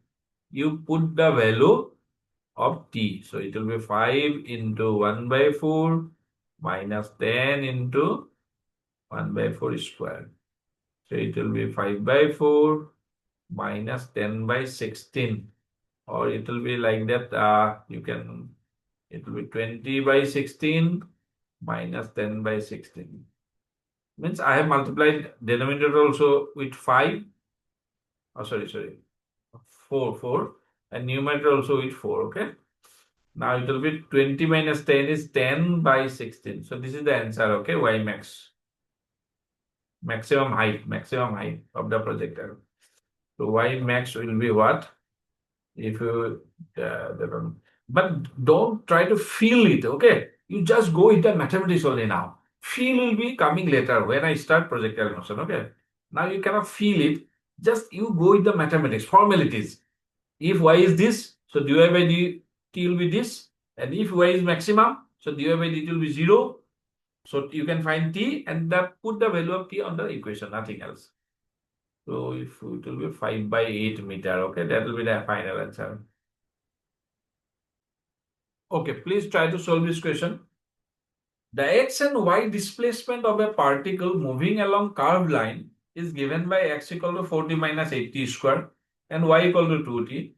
you put the value of t. So it will be 5 into 1 by 4 minus 10 into 1 by 4 square. So it will be 5 by 4 minus 10 by 16. Or it will be like that. It will be 20 by 16 minus 10 by 16. Means I have multiplied denominator also with 5. Oh, sorry. 4. And numerator also with 4. Okay. Now it will be 20 minus 10 is 10 by 16. So this is the answer, okay, y max. Maximum height of the projectile. So y max will be what? If you, but don't try to feel it, okay? You just go with the mathematics only now. Feel will be coming later when I start projectile motion, okay? Now you cannot feel it. Just you go with the mathematics, formalities. If y is this, so dy by dt will be this. And if y is maximum, so dy by dt will be 0. So you can find t and put the value of t on the equation, nothing else. So if it will be 5 by 8 meter, okay, that will be the final answer. Okay, please try to solve this question. The x and y displacement of a particle moving along curved line is given by x equal to 4t minus 8t square and y equal to 2t.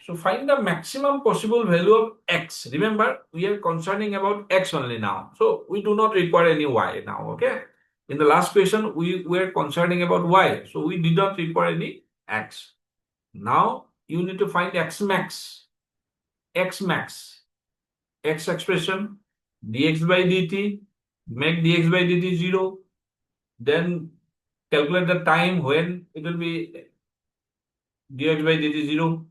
So find the maximum possible value of x. Remember, we are concerning about x only now. So we do not require any y now, okay? In the last question, we were concerning about y. So we did not require any x. Now you need to find x max. X expression, dx by dt, make dx by dt 0. Then calculate the time when it will be dx by dt 0.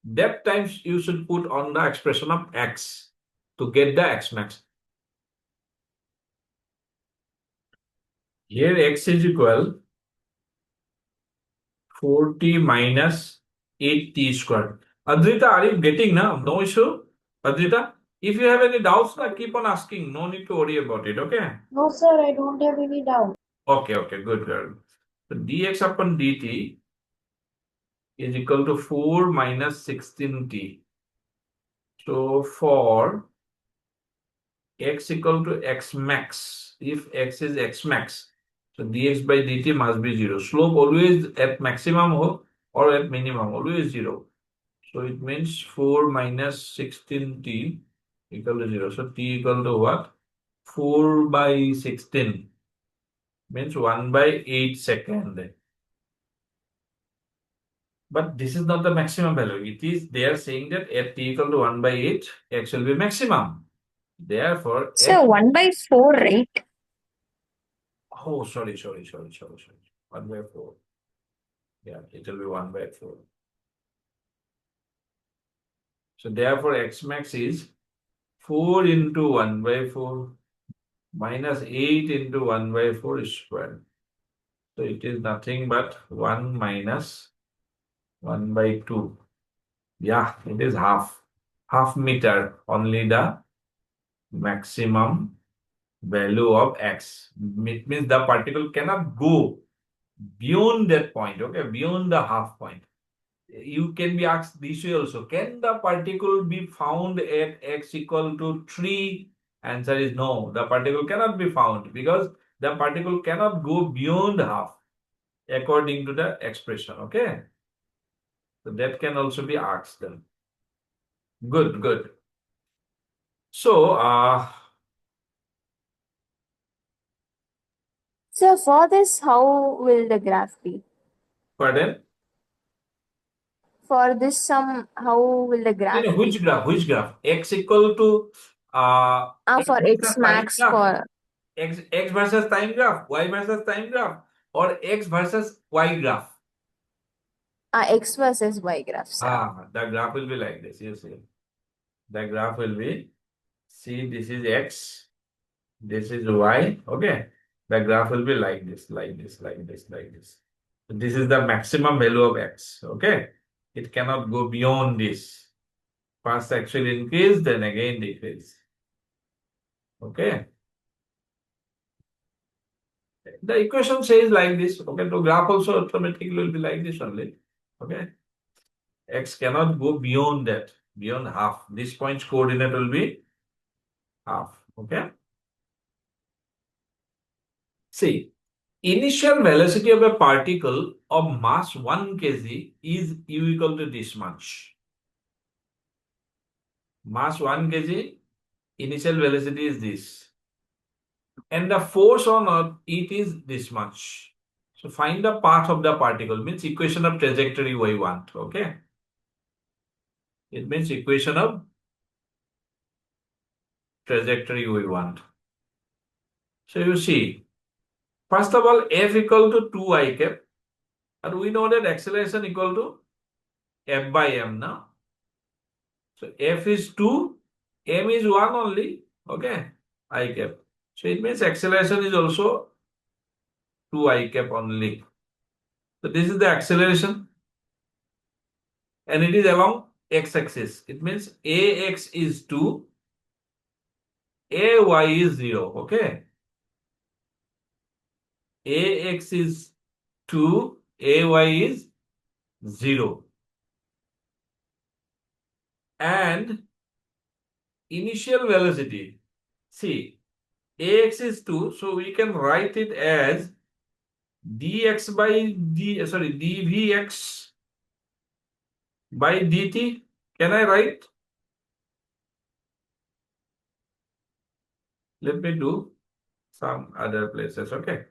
That times you should put on the expression of x to get the x max. Here x is equal 4t minus 8t squared. Adrita, are you getting now? No issue? Adrita, if you have any doubts, keep on asking. No need to worry about it, okay? No, sir, I don't have any doubt. Okay, good girl. So dx upon dt is equal to 4 minus 16t. So for x equal to x max, if x is x max, so dx by dt must be 0. Slope always at maximum or at minimum, always 0. So it means 4 minus 16t equal to 0. So t equal to what? 4 by 16 means 1 by 8 second. But this is not the maximum value. It is, they are saying that at t equal to 1 by 8, x will be maximum. Therefore, So 1 by 4, right? oh, sorry. 1 by 4. Yeah, it will be 1 by 4. So therefore, x max is 4 into 1 by 4 minus 8 into 1 by 4 squared. So it is nothing but 1 minus 1 by 2. Yeah, it is half meter, only the maximum value of x. It means the particle cannot go beyond that point, okay, beyond the half point. You can be asked this way also, can the particle be found at x equal to 3? Answer is no, the particle cannot be found because the particle cannot go beyond half according to the expression, okay? So that can also be asked then. Good. So, So for this, how will the graph be? Pardon? For this sum, how will the graph Which be? graph? Which graph? X equal to X For versus x time max graph. for X versus time graph. Y versus time graph. Or X versus Y graph. x versus y graph, sir. The graph will be like this. You see. The graph will be, see, this is X, this is Y. Okay. The graph will be like this, like this, like this, like this. So this is the maximum value of X. Okay. It cannot go beyond this. First actually increase, then again decrease. Okay. The equation says like this. Okay. So graph also automatically will be like this only. Okay. X cannot go beyond that, beyond half. This point's coordinate will be half. Okay. See, initial velocity of a particle of mass 1 kg is u equal to this much. Mass 1 kg, initial velocity is this. And the force on Earth, it is this much. So find the path of the particle, means equation of trajectory we want. Okay. It means equation of trajectory we want. So you see, first of all, F equal to 2 I cap. And we know that acceleration equal to F by m now. So F is 2, m is 1 only. Okay. I cap. So it means acceleration is also 2 I cap only. So this is the acceleration. And it is along x-axis. It means ax is 2, ay is 0. Okay. Ax is 2, ay is 0. And initial velocity. See, ax is 2, so we can write it as dx by dvx by dt. Can I write? Let me do some other places. Okay.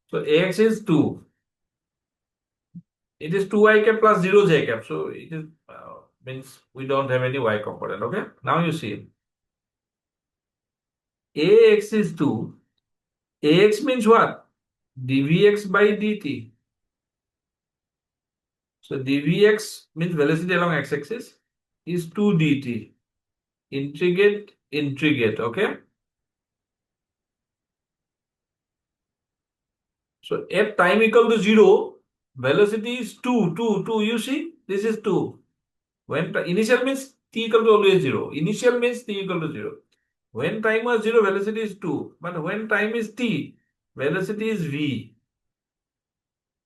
So ax is 2. It is 2 I cap plus 0 j cap. So it is means we don't have any y component. Okay. Now you see ax is 2. Ax means what? Dvx by dt. So dvx means velocity along x-axis is 2 dt. Integrate. Okay. So at time equal to 0, velocity is 2. You see, this is 2. When initial means t equal to always 0. Initial means t equal to 0. When time was 0, velocity is 2. But when time is t, velocity is v.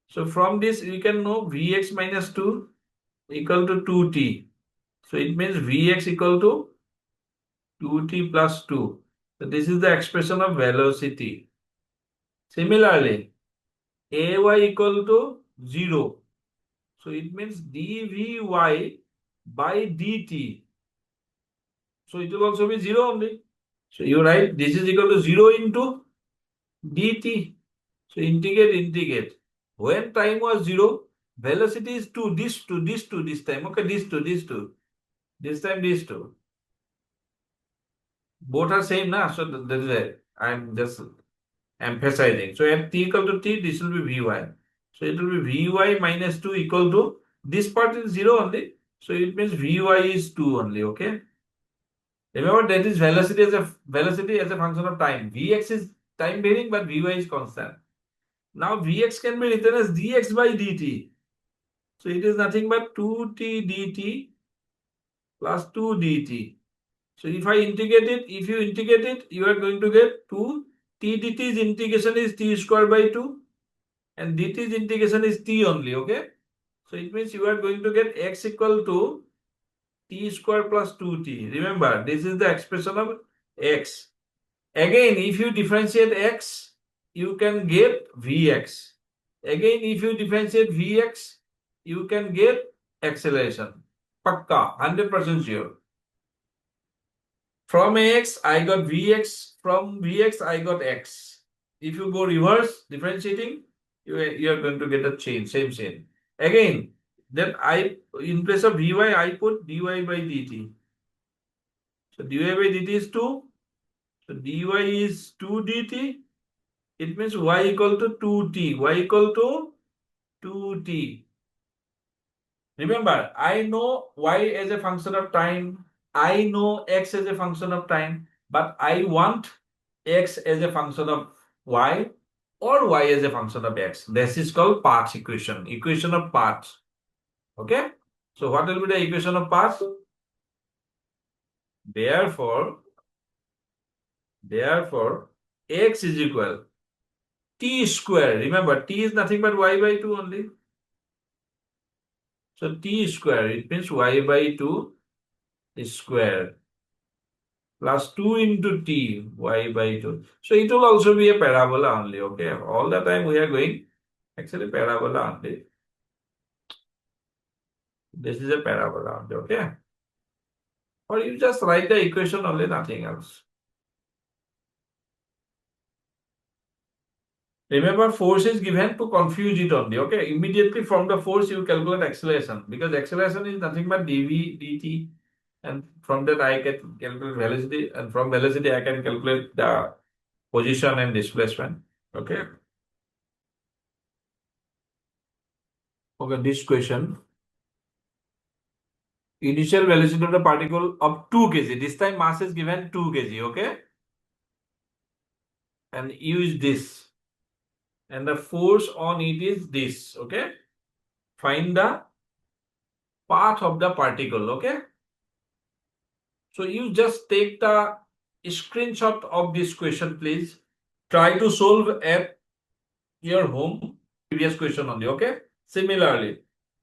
So from this, we can know vx minus 2 equal to 2t. So it means vx equal to 2t plus 2. So this is the expression of velocity. Similarly, ay equal to 0. So it means dvy by dt. So it will also be 0 only. So you write this is equal to 0 into dt. So integrate. When time was 0, velocity is 2, this time. Okay, this 2. This time this 2. Both are same now. So that is it. I'm just emphasizing. So at t equal to t, this will be vy. So it will be vy minus 2 equal to, this part is 0 only. So it means vy is 2 only. Okay. Remember that is velocity as a function of time. Vx is time varying, but vy is constant. Now Vx can be written as dx by dt. So it is nothing but 2t dt plus 2 dt. So if you integrate it, you are going to get 2 t dt's integration is t square by 2 and dt's integration is t only. Okay. So it means you are going to get x equal to t square plus 2t. Remember, this is the expression of x. Again, if you differentiate x, you can get Vx. Again, if you differentiate Vx, you can get acceleration. Pakka, 100% sure. From Ax, I got Vx. From Vx, I got x. If you go reverse differentiating, you are going to get a chain, same chain. Again, then in place of dy, I put dy by dt. So dy by dt is 2. So dy is 2 dt. It means y equal to 2t. Y equal to 2t. Remember, I know y as a function of time. I know x as a function of time. But I want x as a function of y or y as a function of x. This is called path equation. Equation of paths. Okay. So what will be the equation of paths? Therefore, x is equal t square. Remember, t is nothing but y by 2 only. So t square, it means y by 2 is square plus 2 into t, y by 2. So it will also be a parabola only, okay? All the time we are going, actually parabola only. This is a parabola only, okay? Or you just write the equation only, nothing else. Remember, force is given to confuse it only, okay? Immediately from the force, you calculate acceleration because acceleration is nothing but dv, dt. And from that, I can calculate velocity. And from velocity, I can calculate the position and displacement, okay? Okay, this question. Initial velocity of the particle of 2 kg. This time mass is given 2 kg, okay? And U is this. And the force on it is this, okay? Find the path of the particle, okay? So you just take the screenshot of this question, please. Try to solve at your home. Previous question only, okay? Similarly,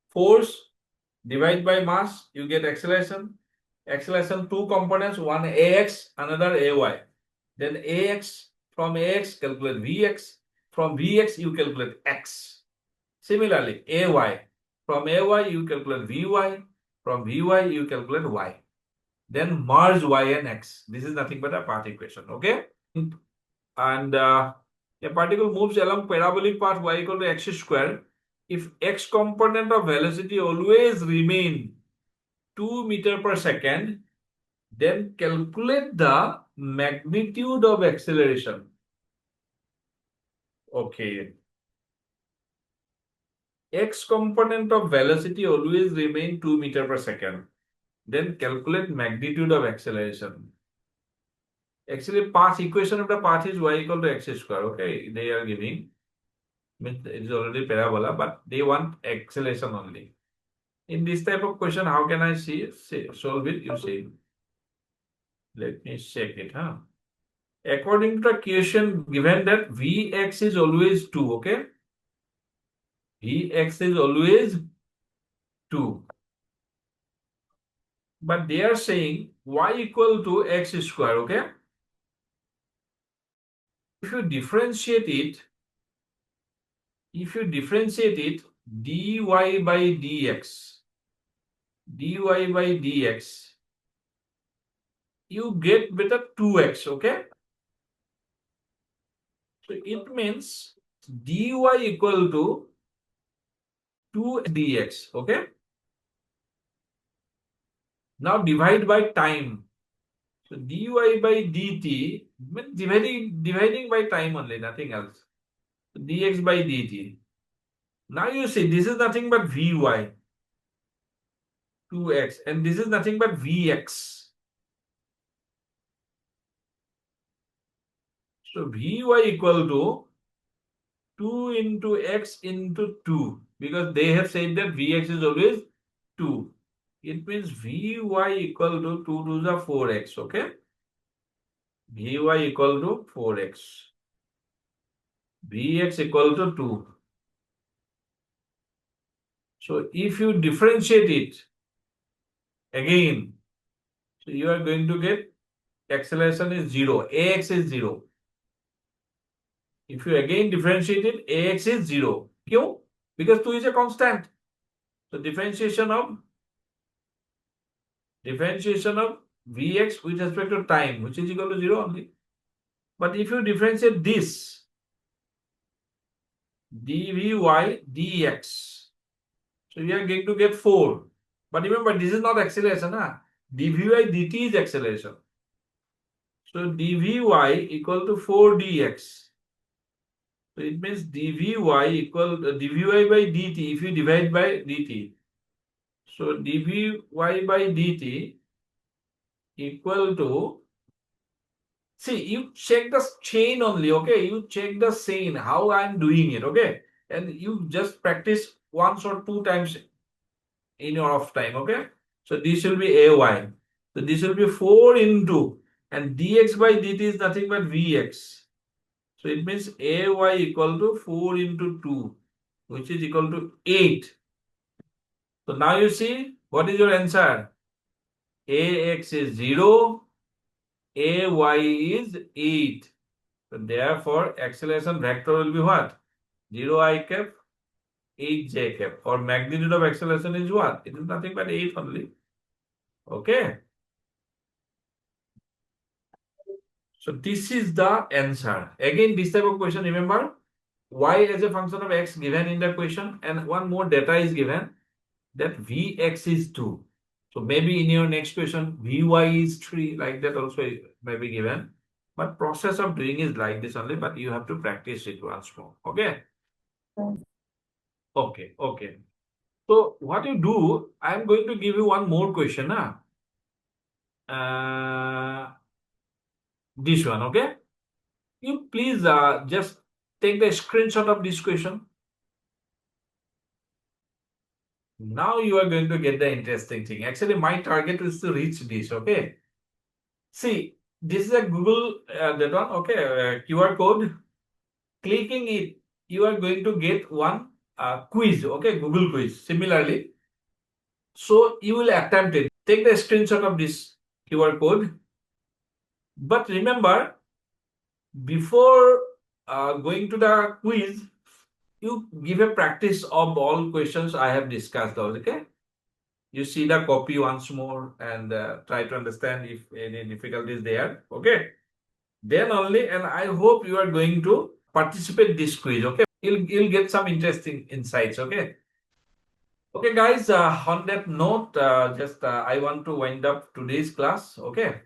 force divide by mass, you get acceleration. Acceleration, two components, one ax, another ay. Then ax, from ax calculate vx, from vx you calculate x. Similarly, ay, from ay you calculate vy, from vy you calculate y. Then merge y and x. This is nothing but a path equation, okay? And a particle moves along parabolic path y equal to x square. If x component of velocity always remain 2 meter per second, then calculate the magnitude of acceleration. Okay. X component of velocity always remain 2 meter per second. Then calculate magnitude of acceleration. Actually, path equation of the path is y equal to x square. Okay, they are giving. It is already parabola, but they want acceleration only. In this type of question, how can I solve it? You see. Let me check it, huh? According to the question given that Vx is always 2, okay? Vx is always 2. But they are saying y equal to x square, okay? If you differentiate it, dy by dx, you get better 2x, okay? So it means dy equal to 2 dx, okay? Now divide by time. So dy by dt means dividing by time only, nothing else. So dx by dt. Now you see this is nothing but vy, 2x, and this is nothing but vx. So vy equal to 2 into x into 2 because they have said that vx is always 2. It means vy equal to 2 to the 4x, okay? Vy equal to 4x. Vx equal to 2. So if you differentiate it again, so you are going to get acceleration is 0. Ax is 0. If you again differentiate it, ax is 0. Why? Because 2 is a constant. So differentiation of Vx with respect to time, which is equal to 0 only. But if you differentiate this, dvy dx. So we are going to get 4. But remember, this is not acceleration. Huh? dvy dt is acceleration. So dvy equal to 4 dx. So it means dvy equal dvy by dt if you divide by dt. So dvy by dt equal to, see, you check the chain only, okay? You check the chain, how I'm doing it, okay? And you just practice once or two times in your off time, okay? So this will be ay. So this will be 4 into, and dx by dt is nothing but vx. So it means ay equal to 4 into 2, which is equal to 8. So now you see, what is your answer? Ax is 0, ay is 8. So therefore, acceleration vector will be what? 0 I cap, 8 j cap. Or magnitude of acceleration is what? It is nothing but 8 only. Okay. So this is the answer. Again, this type of question, remember, y as a function of x given in the question, and one more data is given, that vx is 2. So maybe in your next question, vy is 3, like that also may be given. But process of doing is like this only, but you have to practice it once more. Okay. Okay. Okay. So what you do, I'm going to give you one more question. This one, okay? You please just take the screenshot of this question. Now you are going to get the interesting thing. Actually, my target is to reach this, okay? See, this is a Google, that one, okay, QR code. Clicking it, you are going to get one quiz, okay, Google quiz. Similarly, so you will attempt it. Take the screenshot of this QR code. But remember, before going to the quiz, you give a practice of all questions I have discussed, okay? You see the copy once more and try to understand if any difficulty is there, okay? Then only, and I hope you are going to participate this quiz, okay? You'll get some interesting insights, okay? Okay, guys, on that note, I want to wind up today's class, okay?